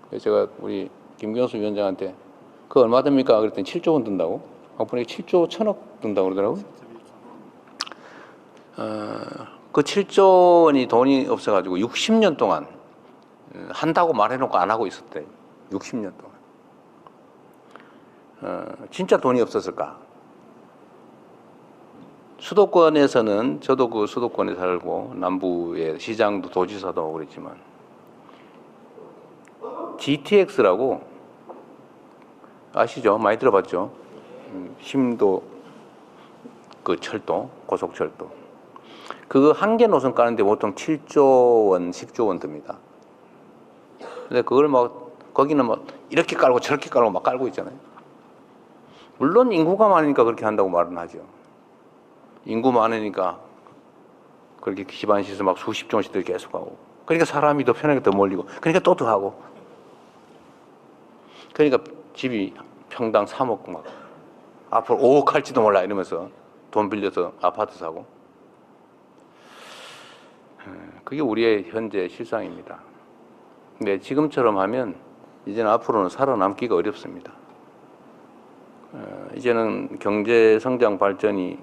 그래서 제가 우리 김경수 위원장한테 그거 얼마 듭니까? 그랬더니 7조 원 든다고. 보니까 7조 1천억 든다고 그러더라고요. 그 7조 원이 돈이 없어가지고 60년 동안 한다고 말해놓고 안 하고 있었대. 60년 동안. 진짜 돈이 없었을까? 수도권에서는, 저도 그 수도권에 살고 남부의 시장도 도지사도 하고 그랬지만, GTX라고 아시죠? 많이 들어봤죠? 심도 그 철도, 고속철도. 그거 한 개 노선 까는데 보통 7조 원, 10조 원 듭니다. 근데 그걸 거기는 이렇게 깔고 저렇게 깔고 막 깔고 있잖아요. 물론 인구가 많으니까 그렇게 한다고 말은 하죠. 인구 많으니까 그렇게 기반시설 막 수십 종씩 계속 하고. 그러니까 사람이 더 편하게 더 몰리고. 그러니까 또 더 하고. 그러니까 집이 평당 3억 막 앞으로 5억 할지도 몰라 이러면서 돈 빌려서 아파트 사고. 그게 우리의 현재 실상입니다. 근데 지금처럼 하면 이제는 앞으로는 살아남기가 어렵습니다. 이제는 경제 성장 발전이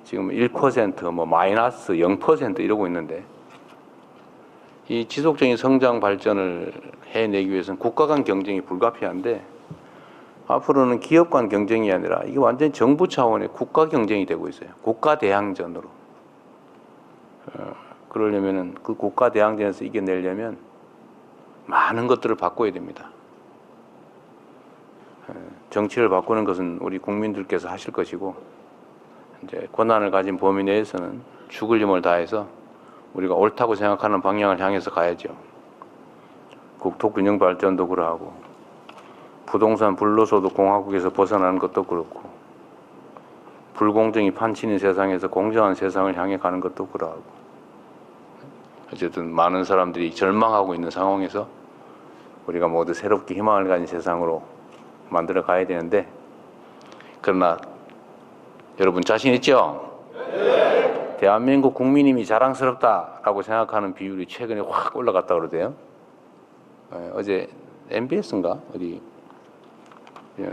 지금 1%, 마이너스 0% 이러고 있는데, 이 지속적인 성장 발전을 해내기 위해서는 국가 간 경쟁이 불가피한데, 앞으로는 기업 간 경쟁이 아니라 이게 완전히 정부 차원의 국가 경쟁이 되고 있어요. 국가 대항전으로. 그러려면은 그 국가 대항전에서 이겨내려면 많은 것들을 바꿔야 됩니다. 정치를 바꾸는 것은 우리 국민들께서 하실 것이고, 이제 권한을 가진 범위 내에서는 죽을 힘을 다해서 우리가 옳다고 생각하는 방향을 향해서 가야죠. 국토 균형 발전도 그러하고, 부동산 불로소득 공화국에서 벗어나는 것도 그렇고, 불공정이 판치는 세상에서 공정한 세상을 향해 가는 것도 그러하고, 어쨌든 많은 사람들이 절망하고 있는 상황에서 우리가 모두 새롭게 희망을 가진 세상으로 만들어 가야 되는데, 그러나 여러분 자신 있죠? 네. 대한민국 국민님이 자랑스럽다라고 생각하는 비율이 최근에 확 올라갔다 그러대요. 어제 MBS인가 어디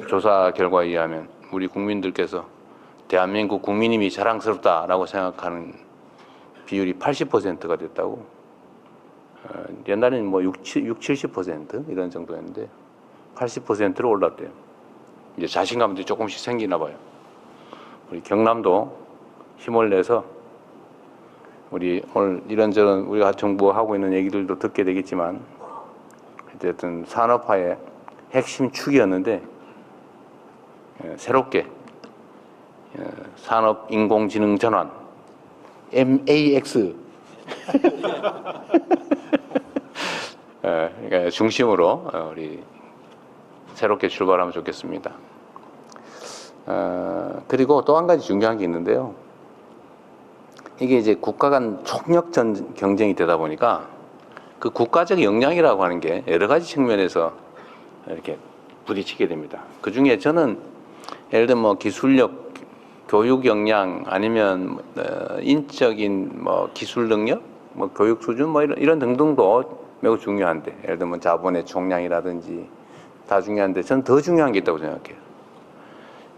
조사 결과에 의하면 우리 국민들께서 대한민국 국민님이 자랑스럽다라고 생각하는 비율이 80%가 됐다고. 옛날에는 뭐 70% 이런 정도였는데 80%로 올랐대요. 이제 자신감도 조금씩 생기나 봐요. 우리 경남도 힘을 내서 우리 오늘 이런저런 우리가 정부하고 있는 얘기들도 듣게 되겠지만, 어쨌든 산업화의 핵심 축이었는데 새롭게 산업 인공지능 전환 MAX 그러니까 중심으로 우리 새롭게 출발하면 좋겠습니다. 그리고 또 한 가지 중요한 게 있는데요. 이게 이제 국가 간 총력 경쟁이 되다 보니까 그 국가적 역량이라고 하는 게 여러 가지 측면에서 이렇게 부딪히게 됩니다. 그 중에 저는 예를 들면 뭐 기술력, 교육 역량, 아니면 인적인 뭐 기술 능력, 뭐 교육 수준 뭐 이런 등등도 매우 중요한데, 예를 들면 자본의 총량이라든지 다 중요한데, 저는 더 중요한 게 있다고 생각해요.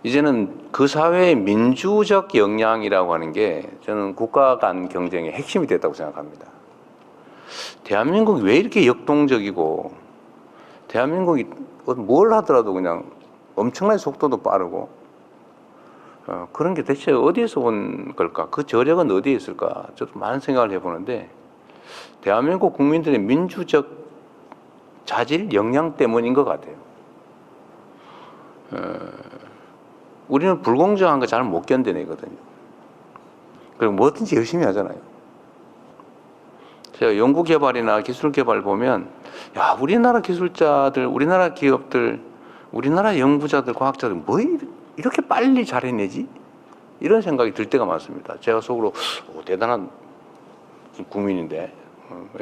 이제는 그 사회의 민주적 역량이라고 하는 게 저는 국가 간 경쟁의 핵심이 됐다고 생각합니다. 대한민국이 왜 이렇게 역동적이고, 대한민국이 뭘 하더라도 그냥 엄청난 속도도 빠르고, 그런 게 대체 어디에서 온 걸까? 그 저력은 어디에 있을까? 저도 많은 생각을 해보는데, 대한민국 국민들의 민주적 자질, 역량 때문인 것 같아요. 우리는 불공정한 거 잘 못 견뎌내거든요. 그리고 뭐든지 열심히 하잖아요. 제가 연구개발이나 기술개발 보면, 야, 우리나라 기술자들, 우리나라 기업들, 우리나라 연구자들, 과학자들 뭐 이렇게 빨리 잘 해내지? 이런 생각이 들 때가 많습니다. 제가 속으로 대단한 국민인데,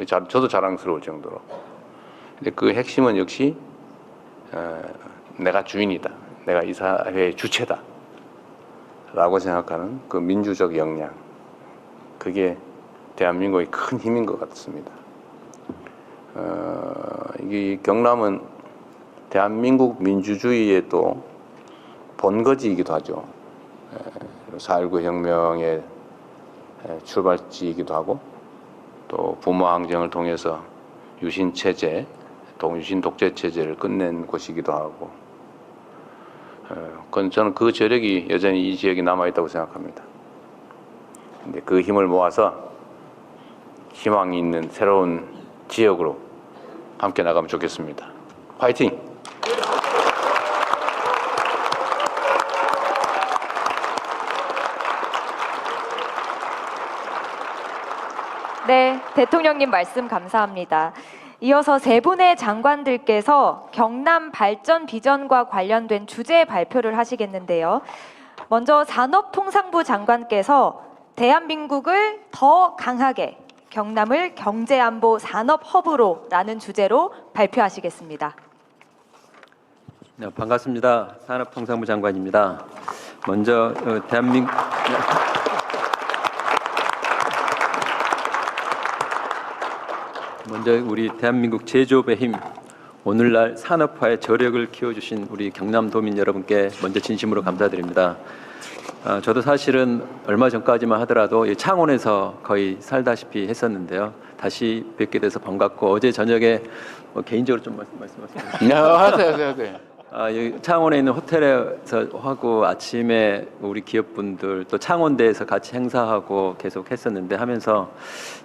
저도 자랑스러울 정도로. 근데 그 핵심은 역시 내가 주인이다, 내가 이 사회의 주체다 라고 생각하는 그 민주적 역량, 그게 대한민국의 큰 힘인 것 같습니다. 이 경남은 대한민국 민주주의의 또 본거지이기도 하죠. 4.19 혁명의 출발지이기도 하고, 또 부모항쟁을 통해서 유신체제, 유신 독재 체제를 끝낸 곳이기도 하고, 저는 그 저력이 여전히 이 지역에 남아있다고 생각합니다. 근데 그 힘을 모아서 희망이 있는 새로운 지역으로 함께 나가면 좋겠습니다. 화이팅! 네, 대통령님 말씀 감사합니다. 이어서 세 분의 장관들께서 경남 발전 비전과 관련된 주제 발표를 하시겠는데요. 먼저 산업통상부 장관께서 대한민국을 더 강하게, 경남을 경제안보 산업허브로 라는 주제로 발표하시겠습니다. 네, 반갑습니다. 산업통상부 장관입니다. 먼저 우리 대한민국 제조업의 힘, 오늘날 산업화의 저력을 키워주신 우리 경남도민 여러분께 먼저 진심으로 감사드립니다. 저도 사실은 얼마 전까지만 하더라도 창원에서 거의 살다시피 했었는데요. 다시 뵙게 돼서 반갑고, 어제 저녁에 개인적으로 좀 말씀하세요. 하세요. 여기 창원에 있는 호텔에서 하고, 아침에 우리 기업분들 또 창원대에서 같이 행사하고 계속 했었는데, 하면서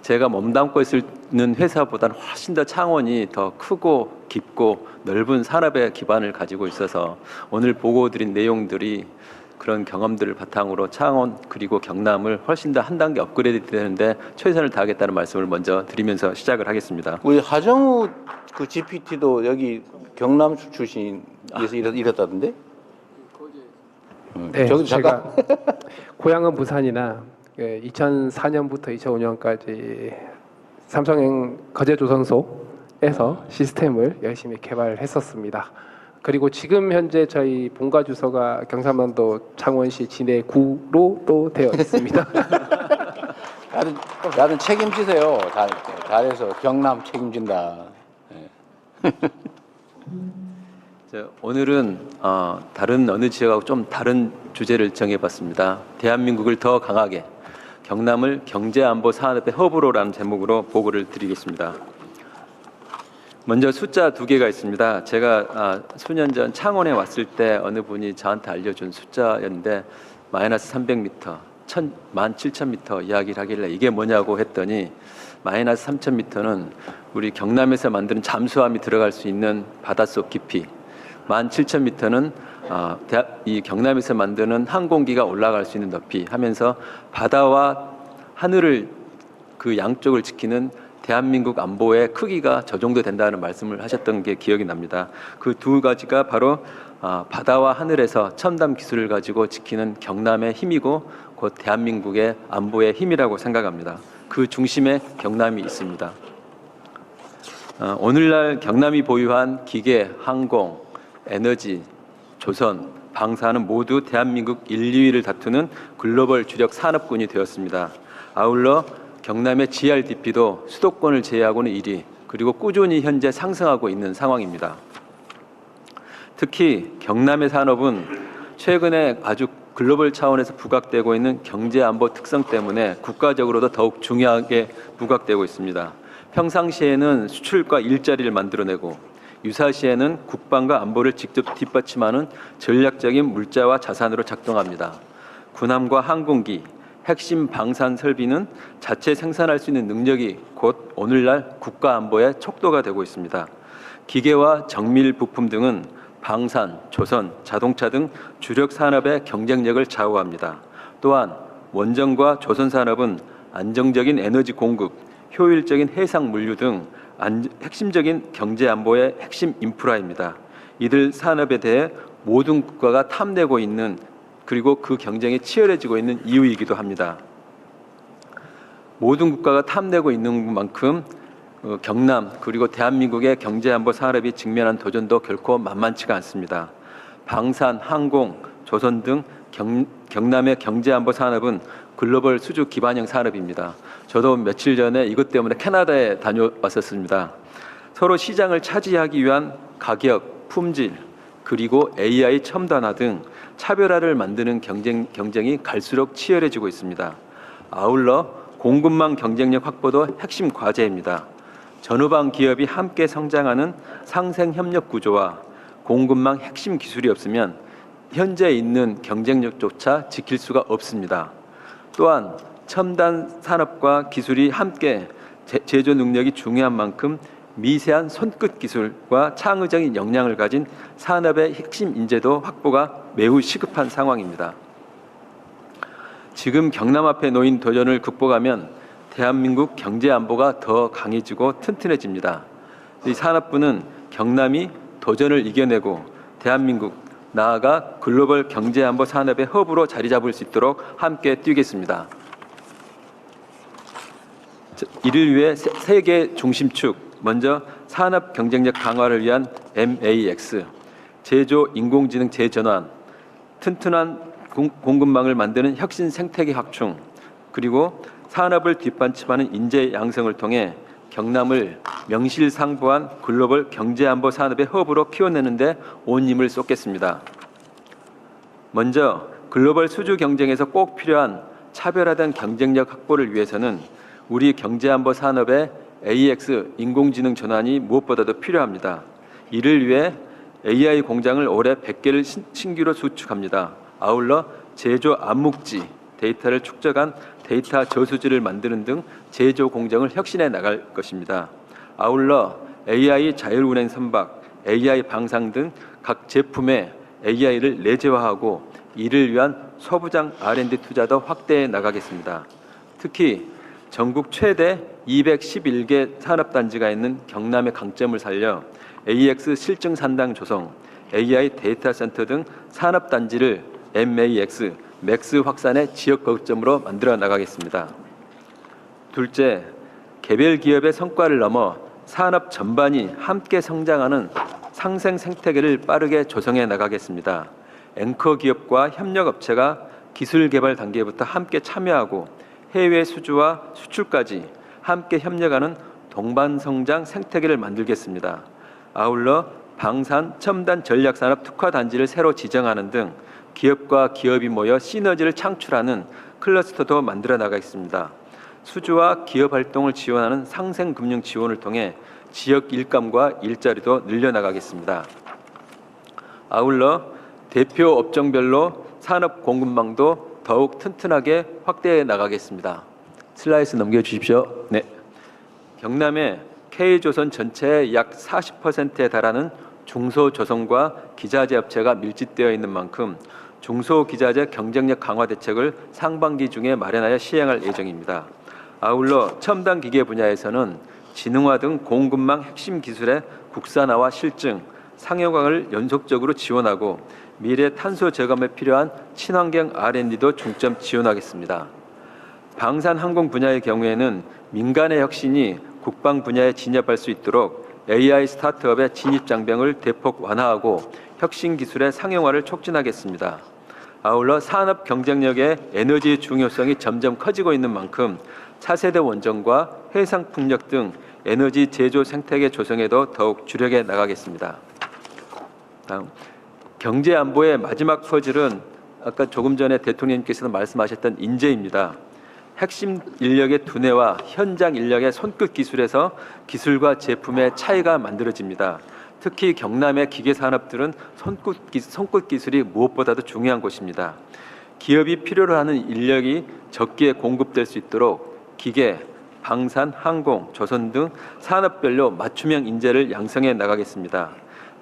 제가 몸담고 있는 회사보다는 훨씬 더 창원이 더 크고 깊고 넓은 산업의 기반을 가지고 있어서 오늘 보고드린 내용들이 그런 경험들을 바탕으로 창원 그리고 경남을 훨씬 더 한 단계 업그레이드 되는데 최선을 다하겠다는 말씀을 먼저 드리면서 시작을 하겠습니다. 우리 하정우 그 GPT도 여기 경남 출신에서 일했다던데? 네, 저기 제가 고향은 부산이나 2004년부터 2005년까지 삼성행 거제조선소에서 시스템을 열심히 개발했었습니다. 그리고 지금 현재 저희 본가 주소가 경상남도 창원시 진해구로 또 되어 있습니다. 다른 책임지세요. 잘해서 경남 책임진다. 오늘은 다른 어느 지역하고 좀 다른 주제를 정해봤습니다. 대한민국을 더 강하게 경남을 경제안보 산업의 허브로라는 제목으로 보고를 드리겠습니다. 먼저 숫자 2개가 있습니다. 제가 수년 전 창원에 왔을 때 어느 분이 저한테 알려준 숫자였는데 마이너스 300m, 17,000m 이야기를 하길래 이게 뭐냐고 했더니 마이너스 3,000m는 우리 경남에서 만드는 잠수함이 들어갈 수 있는 바닷속 깊이, 17,000m는 이 경남에서 만드는 항공기가 올라갈 수 있는 높이 하면서 바다와 하늘을 그 양쪽을 지키는 대한민국 안보의 크기가 저 정도 된다는 말씀을 하셨던 게 기억이 납니다. 그 두 가지가 바로 바다와 하늘에서 첨단 기술을 가지고 지키는 경남의 힘이고 곧 대한민국의 안보의 힘이라고 생각합니다. 그 중심에 경남이 있습니다. 오늘날 경남이 보유한 기계, 항공, 에너지, 조선, 방사는 모두 대한민국 1, 2위를 다투는 글로벌 주력 산업군이 되었습니다. 아울러 경남의 GRDP도 수도권을 제외하고는 1위, 그리고 꾸준히 현재 상승하고 있는 상황입니다. 특히 경남의 산업은 최근에 아주 글로벌 차원에서 부각되고 있는 경제안보 특성 때문에 국가적으로도 더욱 중요하게 부각되고 있습니다. 평상시에는 수출과 일자리를 만들어내고 유사시에는 국방과 안보를 직접 뒷받침하는 전략적인 물자와 자산으로 작동합니다. 군함과 항공기, 핵심 방산 설비는 자체 생산할 수 있는 능력이 곧 오늘날 국가 안보의 척도가 되고 있습니다. 기계와 정밀 부품 등은 방산, 조선, 자동차 등 주력 산업의 경쟁력을 좌우합니다. 또한 원전과 조선 산업은 안정적인 에너지 공급, 효율적인 해상 물류 등 핵심적인 경제 안보의 핵심 인프라입니다. 이들 산업에 대해 모든 국가가 탐내고 있는 그리고 그 경쟁이 치열해지고 있는 이유이기도 합니다. 모든 국가가 탐내고 있는 만큼 경남 그리고 대한민국의 경제안보 산업이 직면한 도전도 결코 만만치가 않습니다. 방산, 항공, 조선 등 경남의 경제안보 산업은 글로벌 수주 기반형 산업입니다. 저도 며칠 전에 이것 때문에 캐나다에 다녀왔었습니다. 서로 시장을 차지하기 위한 가격, 품질, 그리고 AI 첨단화 등 차별화를 만드는 경쟁이 갈수록 치열해지고 있습니다. 아울러 공급망 경쟁력 확보도 핵심 과제입니다. 전후방 기업이 함께 성장하는 상생 협력 구조와 공급망 핵심 기술이 없으면 현재 있는 경쟁력조차 지킬 수가 없습니다. 또한 첨단 산업과 기술이 함께 제조 능력이 중요한 만큼 미세한 손끝 기술과 창의적인 역량을 가진 산업의 핵심 인재도 확보가 매우 시급한 상황입니다. 지금 경남 앞에 놓인 도전을 극복하면 대한민국 경제 안보가 더 강해지고 튼튼해집니다. 이 산업부는 경남이 도전을 이겨내고 대한민국 나아가 글로벌 경제 안보 산업의 허브로 자리 잡을 수 있도록 함께 뛰겠습니다. 이를 위해 세 개 중심축, 먼저 산업 경쟁력 강화를 위한 MAX, 제조 인공지능 재전환, 튼튼한 공급망을 만드는 혁신 생태계 확충, 그리고 산업을 뒷받침하는 인재 양성을 통해 경남을 명실상부한 글로벌 경제안보 산업의 허브로 키워내는 데 온 힘을 쏟겠습니다. 먼저 글로벌 수주 경쟁에서 꼭 필요한 차별화된 경쟁력 확보를 위해서는 우리 경제안보 산업의 AX 인공지능 전환이 무엇보다도 필요합니다. 이를 위해 AI 공장을 올해 100개를 신규로 수축합니다. 아울러 제조 암묵지, 데이터를 축적한 데이터 저수지를 만드는 등 제조 공정을 혁신해 나갈 것입니다. 아울러 AI 자율운행 선박, AI 방상 등 각 제품에 AI를 내재화하고 이를 위한 소부장 R&D 투자도 확대해 나가겠습니다. 특히 전국 최대 211개 산업단지가 있는 경남의 강점을 살려 AX 실증 산당 조성, AI 데이터 센터 등 산업단지를 MAX, 맥스 확산의 지역 거점으로 만들어 나가겠습니다. 둘째, 개별 기업의 성과를 넘어 산업 전반이 함께 성장하는 상생 생태계를 빠르게 조성해 나가겠습니다. 앵커 기업과 협력업체가 기술 개발 단계부터 함께 참여하고 해외 수주와 수출까지 함께 협력하는 동반성장 생태계를 만들겠습니다. 아울러 방산 첨단 전략산업 특화단지를 새로 지정하는 등 기업과 기업이 모여 시너지를 창출하는 클러스터도 만들어 나가겠습니다. 수주와 기업 활동을 지원하는 상생금융 지원을 통해 지역 일감과 일자리도 늘려나가겠습니다. 아울러 대표 업종별로 산업 공급망도 더욱 튼튼하게 확대해 나가겠습니다. 슬라이드 넘겨주십시오. 네. 경남에 K조선 전체의 약 40%에 달하는 중소조선과 기자재 업체가 밀집되어 있는 만큼 중소기자재 경쟁력 강화 대책을 상반기 중에 마련하여 시행할 예정입니다. 아울러 첨단 기계 분야에서는 지능화 등 공급망 핵심 기술의 국산화와 실증, 상용화를 연속적으로 지원하고 미래 탄소 저감에 필요한 친환경 R&D도 중점 지원하겠습니다. 방산 항공 분야의 경우에는 민간의 혁신이 국방 분야에 진입할 수 있도록 AI 스타트업의 진입 장벽을 대폭 완화하고 혁신 기술의 상용화를 촉진하겠습니다. 아울러 산업 경쟁력의 에너지의 중요성이 점점 커지고 있는 만큼 차세대 원전과 해상 풍력 등 에너지 제조 생태계 조성에도 더욱 주력해 나가겠습니다. 다음, 경제 안보의 마지막 퍼즐은 아까 조금 전에 대통령님께서 말씀하셨던 인재입니다. 핵심 인력의 두뇌와 현장 인력의 손끝 기술에서 기술과 제품의 차이가 만들어집니다. 특히 경남의 기계 산업들은 손끝 기술이 무엇보다도 중요한 곳입니다. 기업이 필요로 하는 인력이 적기에 공급될 수 있도록 기계, 방산, 항공, 조선 등 산업별로 맞춤형 인재를 양성해 나가겠습니다.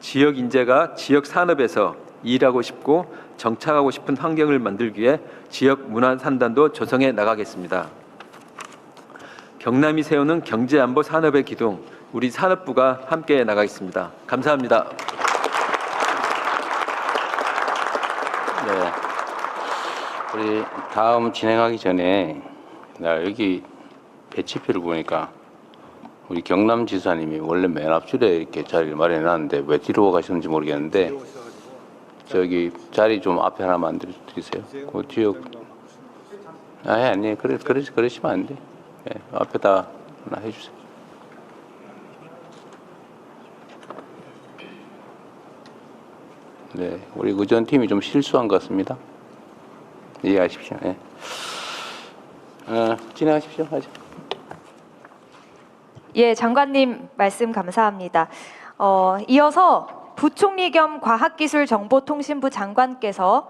지역 인재가 지역 산업에서 일하고 싶고 정착하고 싶은 환경을 만들기 위해 지역 문화 산단도 조성해 나가겠습니다. 경남이 세우는 경제안보 산업의 기둥, 우리 산업부가 함께 나가겠습니다. 감사합니다. 네. 우리 다음 진행하기 전에 나 여기 배치표를 보니까 우리 경남지사님이 원래 맨 앞줄에 이렇게 자리를 마련해놨는데 왜 뒤로 가시는지 모르겠는데 저기 자리 좀 앞에 하나 만들어 드리세요. 그 뒤에 아니 그러시면 안 돼. 네, 앞에다 하나 해주세요. 네, 우리 의전팀이 좀 실수한 것 같습니다. 이해하십시오. 네. 진행하십시오. 하죠. 예, 장관님 말씀 감사합니다. 이어서 부총리 겸 과학기술정보통신부 장관께서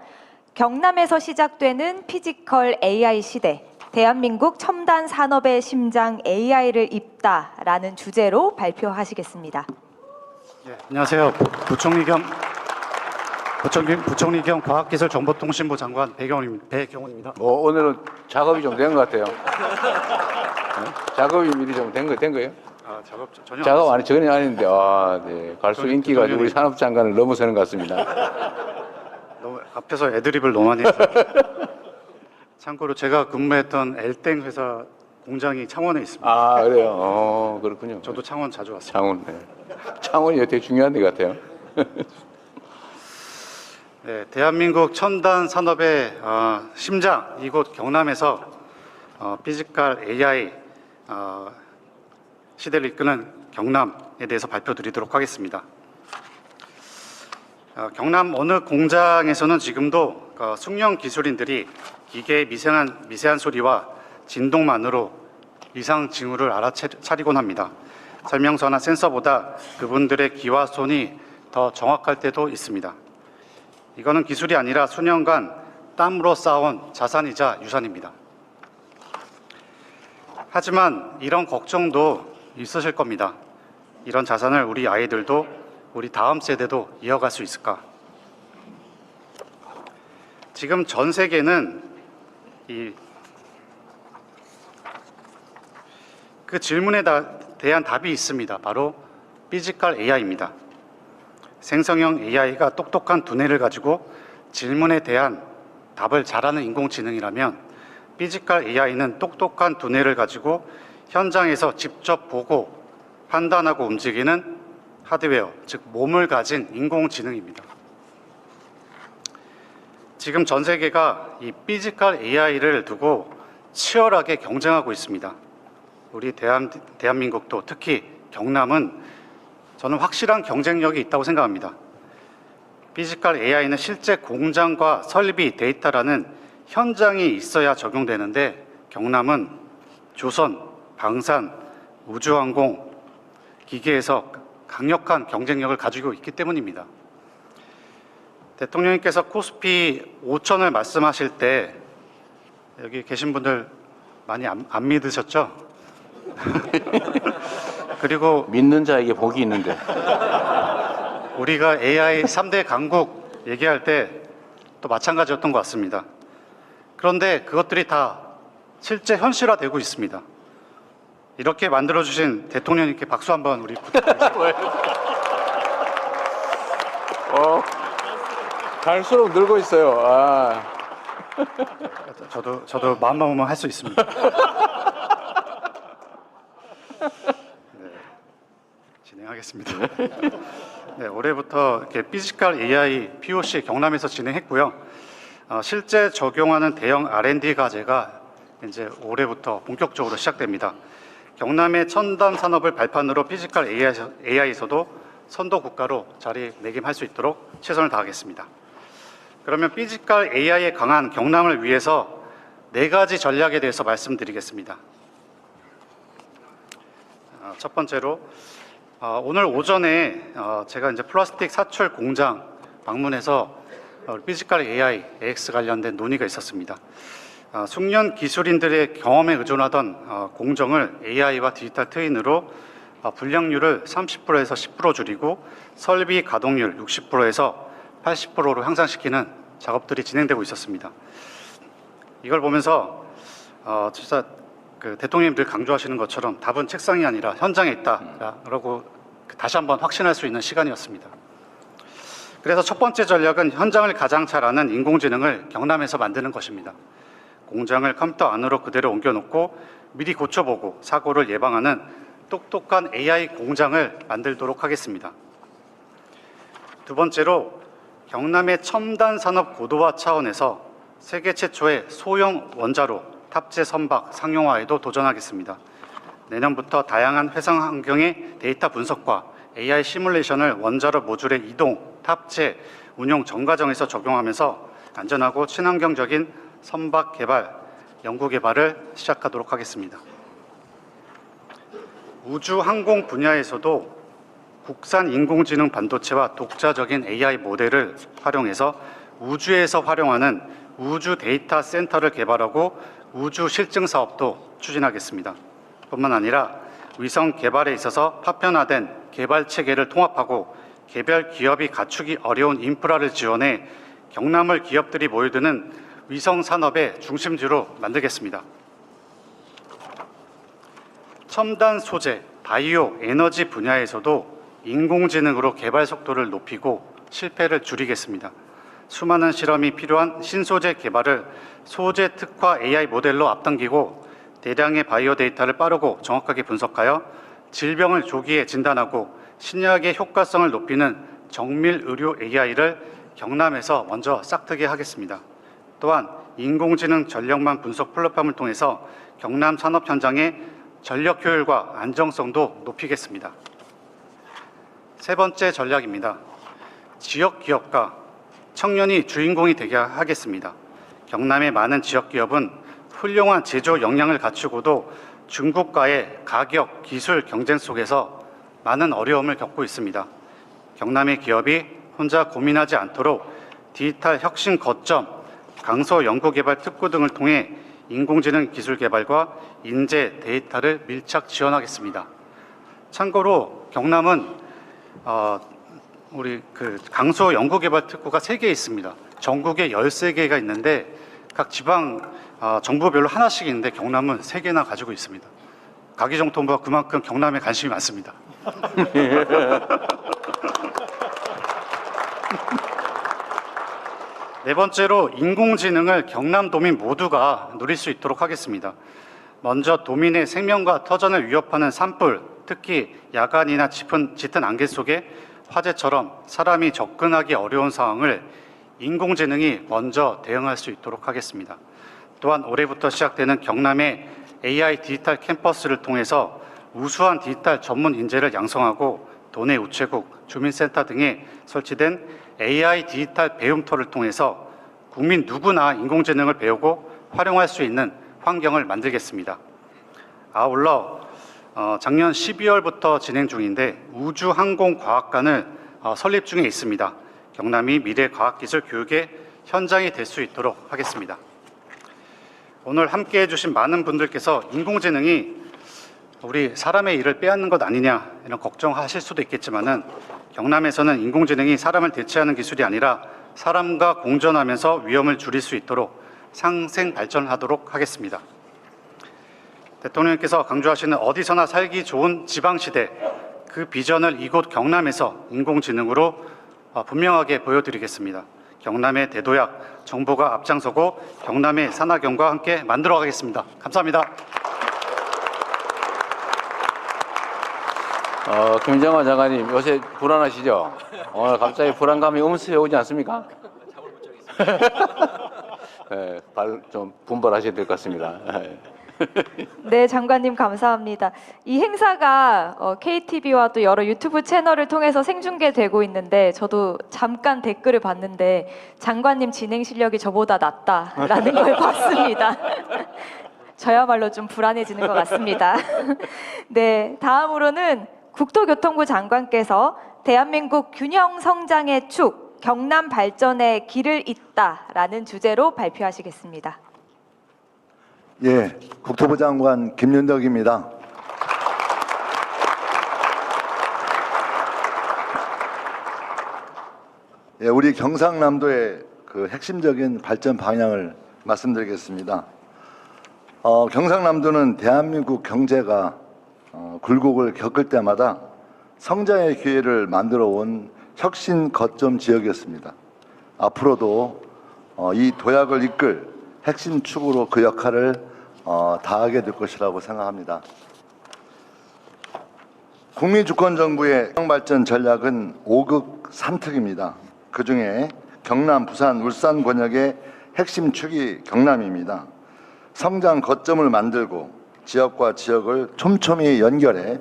경남에서 시작되는 피지컬 AI 시대, 대한민국 첨단 산업의 심장 AI를 잇다라는 주제로 발표하시겠습니다. 네, 안녕하세요. 부총리 겸 과학기술정보통신부 장관 배경훈입니다. 오늘은 작업이 좀 된 것 같아요. 네? 작업이 미리 좀 된 거예요? 작업 전혀 작업 아니 전혀 아닌데 네. 갈수록 인기가 우리 산업장관을 넘어서는 것 같습니다. 너무 앞에서 애드립을 너무 많이 했어요. 참고로 제가 근무했던 엘땡 회사 공장이 창원에 있습니다. 아 그래요? 그렇군요. 저도 창원 자주 왔어요. 창원, 네. 창원이 되게 중요한 데 같아요. 네, 대한민국 첨단 산업의 심장 이곳 경남에서 피지컬 AI 시대를 이끄는 경남에 대해서 발표드리도록 하겠습니다. 경남 어느 공장에서는 지금도 숙련 기술인들이 기계의 미세한 소리와 진동만으로 이상 징후를 알아차리곤 합니다. 설명서나 센서보다 그분들의 귀와 손이 더 정확할 때도 있습니다. 이거는 기술이 아니라 수년간 땀으로 쌓아온 자산이자 유산입니다. 하지만 이런 걱정도 있으실 겁니다. 이런 자산을 우리 아이들도 우리 다음 세대도 이어갈 수 있을까? 지금 전 세계는 그 질문에 대한 답이 있습니다. 바로 피지컬 AI입니다. 생성형 AI가 똑똑한 두뇌를 가지고 질문에 대한 답을 잘하는 인공지능이라면 피지컬 AI는 똑똑한 두뇌를 가지고 현장에서 직접 보고 판단하고 움직이는 하드웨어, 즉 몸을 가진 인공지능입니다. 지금 전 세계가 이 피지컬 AI를 두고 치열하게 경쟁하고 있습니다. 우리 대한민국도 특히 경남은 저는 확실한 경쟁력이 있다고 생각합니다. 피지컬 AI는 실제 공장과 설비, 데이터라는 현장이 있어야 적용되는데 경남은 조선, 방산, 우주항공, 기계에서 강력한 경쟁력을 가지고 있기 때문입니다. 대통령님께서 코스피 5천을 말씀하실 때 여기 계신 분들 많이 안 믿으셨죠? 그리고 믿는 자에게 복이 있는데. 우리가 AI 3대 강국 얘기할 때 또 마찬가지였던 것 같습니다. 그런데 그것들이 다 실제 현실화되고 있습니다. 이렇게 만들어주신 대통령님께 박수 한번 우리 부탁드리겠습니다. 갈수록 늘고 있어요. 아. 저도 마음만 먹으면 할 수 있습니다. 네, 진행하겠습니다. 네, 올해부터 이렇게 피지컬 AI POC 경남에서 진행했고요. 실제 적용하는 대형 R&D 과제가 이제 올해부터 본격적으로 시작됩니다. 경남의 첨단 산업을 발판으로 피지컬 AI에서도 선도 국가로 자리매김할 수 있도록 최선을 다하겠습니다. 그러면 피지컬 AI에 강한 경남을 위해서 4가지 전략에 대해서 말씀드리겠습니다. 첫 번째로 오늘 오전에 제가 이제 플라스틱 사출 공장 방문해서 피지컬 AI, AX 관련된 논의가 있었습니다. 숙련 기술인들의 경험에 의존하던 공정을 AI와 디지털 트윈으로 불량률을 30%에서 10% 줄이고 설비 가동률 60%에서 80%로 향상시키는 작업들이 진행되고 있었습니다. 이걸 보면서 진짜 그 대통령님 늘 강조하시는 것처럼 답은 책상이 아니라 현장에 있다라고 다시 한번 확신할 수 있는 시간이었습니다. 그래서 첫 번째 전략은 현장을 가장 잘 아는 인공지능을 경남에서 만드는 것입니다. 공장을 컴퓨터 안으로 그대로 옮겨놓고 미리 고쳐보고 사고를 예방하는 똑똑한 AI 공장을 만들도록 하겠습니다. 두 번째로 경남의 첨단 산업 고도화 차원에서 세계 최초의 소형 원자로 탑재 선박 상용화에도 도전하겠습니다. 내년부터 다양한 회상 환경의 데이터 분석과 AI 시뮬레이션을 원자로 모듈의 이동, 탑재, 운용 전 과정에서 적용하면서 안전하고 친환경적인 선박 개발, 연구 개발을 시작하도록 하겠습니다. 우주 항공 분야에서도 국산 인공지능 반도체와 독자적인 AI 모델을 활용해서 우주에서 활용하는 우주 데이터 센터를 개발하고 우주 실증 사업도 추진하겠습니다. 뿐만 아니라 위성 개발에 있어서 파편화된 개발 체계를 통합하고 개별 기업이 갖추기 어려운 인프라를 지원해 경남을 기업들이 모여드는 위성 산업의 중심지로 만들겠습니다. 첨단 소재, 바이오, 에너지 분야에서도 인공지능으로 개발 속도를 높이고 실패를 줄이겠습니다. 수많은 실험이 필요한 신소재 개발을 소재 특화 AI 모델로 앞당기고 대량의 바이오 데이터를 빠르고 정확하게 분석하여 질병을 조기에 진단하고 신약의 효과성을 높이는 정밀 의료 AI를 경남에서 먼저 싹트게 하겠습니다. 또한 인공지능 전력망 분석 플랫폼을 통해서 경남 산업 현장의 전력 효율과 안정성도 높이겠습니다. 세 번째 전략입니다. 지역 기업과 청년이 주인공이 되게 하겠습니다. 경남의 많은 지역 기업은 훌륭한 제조 역량을 갖추고도 중국과의 가격, 기술 경쟁 속에서 많은 어려움을 겪고 있습니다. 경남의 기업이 혼자 고민하지 않도록 디지털 혁신 거점, 강서 연구개발 특구 등을 통해 인공지능 기술 개발과 인재, 데이터를 밀착 지원하겠습니다. 참고로 경남은 우리 강서 연구개발 특구가 3개 있습니다. 전국에 13개가 있는데 각 지방 정부별로 하나씩 있는데 경남은 3개나 가지고 있습니다. 가기정통부가 그만큼 경남에 관심이 많습니다. 네 번째로 인공지능을 경남도민 모두가 누릴 수 있도록 하겠습니다. 먼저 도민의 생명과 터전을 위협하는 산불, 특히 야간이나 짙은 안개 속에 화재처럼 사람이 접근하기 어려운 상황을 인공지능이 먼저 대응할 수 있도록 하겠습니다. 또한 올해부터 시작되는 경남의 AI 디지털 캠퍼스를 통해서 우수한 디지털 전문 인재를 양성하고 도내 우체국, 주민센터 등에 설치된 AI 디지털 배움터를 통해서 국민 누구나 인공지능을 배우고 활용할 수 있는 환경을 만들겠습니다. 아울러 작년 12월부터 진행 중인데 우주항공과학관을 설립 중에 있습니다. 경남이 미래과학기술 교육의 현장이 될 수 있도록 하겠습니다. 오늘 함께해 주신 많은 분들께서 인공지능이 우리 사람의 일을 빼앗는 것 아니냐 이런 걱정하실 수도 있겠지만은 경남에서는 인공지능이 사람을 대체하는 기술이 아니라 사람과 공존하면서 위험을 줄일 수 있도록 상생 발전하도록 하겠습니다. 대통령께서 강조하시는 어디서나 살기 좋은 지방시대, 그 비전을 이곳 경남에서 인공지능으로 분명하게 보여드리겠습니다. 경남의 대도약, 정부가 앞장서고 경남의 산하경과 함께 만들어가겠습니다. 감사합니다. 김정화 장관님 요새 불안하시죠? 오늘 갑자기 불안감이 음습해 오지 않습니까? 네, 좀 분발하셔야 될 것 같습니다. 네, 장관님 감사합니다. 이 행사가 KTV와 또 여러 유튜브 채널을 통해서 생중계되고 있는데 저도 잠깐 댓글을 봤는데 장관님 진행 실력이 저보다 낫다라는 걸 봤습니다. 저야말로 좀 불안해지는 것 같습니다. 네, 다음으로는 국토교통부 장관께서 대한민국 균형 성장의 축, 경남 발전의 길을 잇다라는 주제로 발표하시겠습니다. 예, 국토부 장관 김윤덕입니다. 예, 우리 경상남도의 그 핵심적인 발전 방향을 말씀드리겠습니다. 경상남도는 대한민국 경제가 굴곡을 겪을 때마다 성장의 기회를 만들어 온 혁신 거점 지역이었습니다. 앞으로도 이 도약을 이끌 핵심 축으로 그 역할을 다하게 될 것이라고 생각합니다. 국민주권정부의 발전 전략은 5극 3특입니다. 그중에 경남, 부산, 울산 권역의 핵심 축이 경남입니다. 성장 거점을 만들고 지역과 지역을 촘촘히 연결해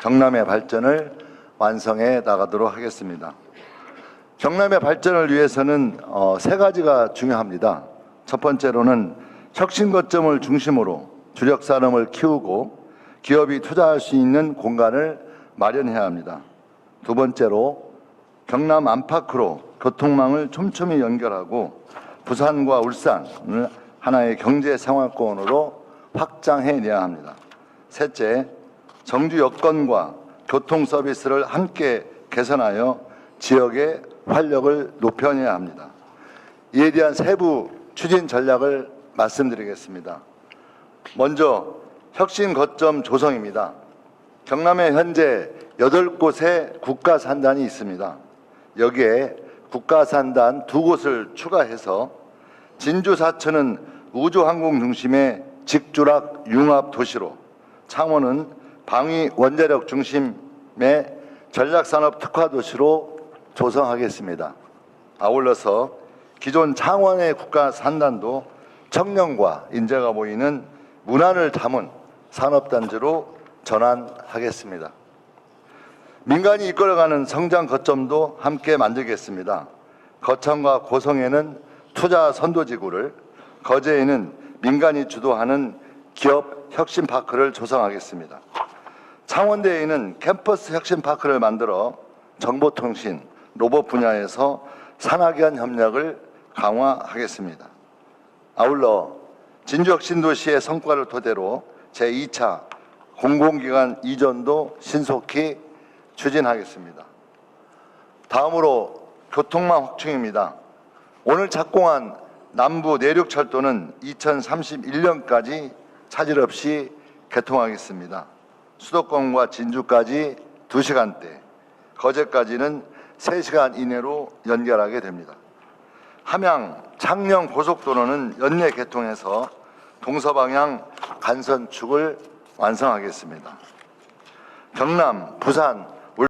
경남의 발전을 완성해 나가도록 하겠습니다. 경남의 발전을 위해서는 세 가지가 중요합니다. 첫 번째로는 혁신 거점을 중심으로 주력 산업을 키우고 기업이 투자할 수 있는 공간을 마련해야 합니다. 두 번째로 경남 안팎으로 교통망을 촘촘히 연결하고 부산과 울산을 하나의 경제 생활권으로 확장해내야 합니다. 셋째, 정주 여건과 교통 서비스를 함께 개선하여 지역의 활력을 높여내야 합니다. 이에 대한 세부 추진 전략을 말씀드리겠습니다. 먼저 혁신 거점 조성입니다. 경남에 현재 8곳의 국가산단이 있습니다. 여기에 국가산단 2곳을 추가해서 진주 사천은 우주항공 중심의 직주락 융합 도시로, 창원은 방위 원자력 중심의 전략산업 특화 도시로 조성하겠습니다. 아울러서 기존 창원의 국가산단도 청년과 인재가 모이는 문화를 담은 산업단지로 전환하겠습니다. 민간이 이끌어가는 성장 거점도 함께 만들겠습니다. 거창과 고성에는 투자 선도지구를, 거제에는 민간이 주도하는 기업 혁신파크를 조성하겠습니다. 창원대에는 캠퍼스 혁신파크를 만들어 정보통신, 로봇 분야에서 산학연 협력을 강화하겠습니다. 아울러 진주혁신도시의 성과를 토대로 제2차 공공기관 이전도 신속히 추진하겠습니다. 다음으로 교통망 확충입니다. 오늘 착공한 남부 내륙철도는 2031년까지 차질 없이 개통하겠습니다. 수도권과 진주까지 2시간대, 거제까지는 3시간 이내로 연결하게 됩니다. 함양, 창녕 고속도로는 연내 개통해서 동서방향 간선축을 완성하겠습니다. 경남, 부산,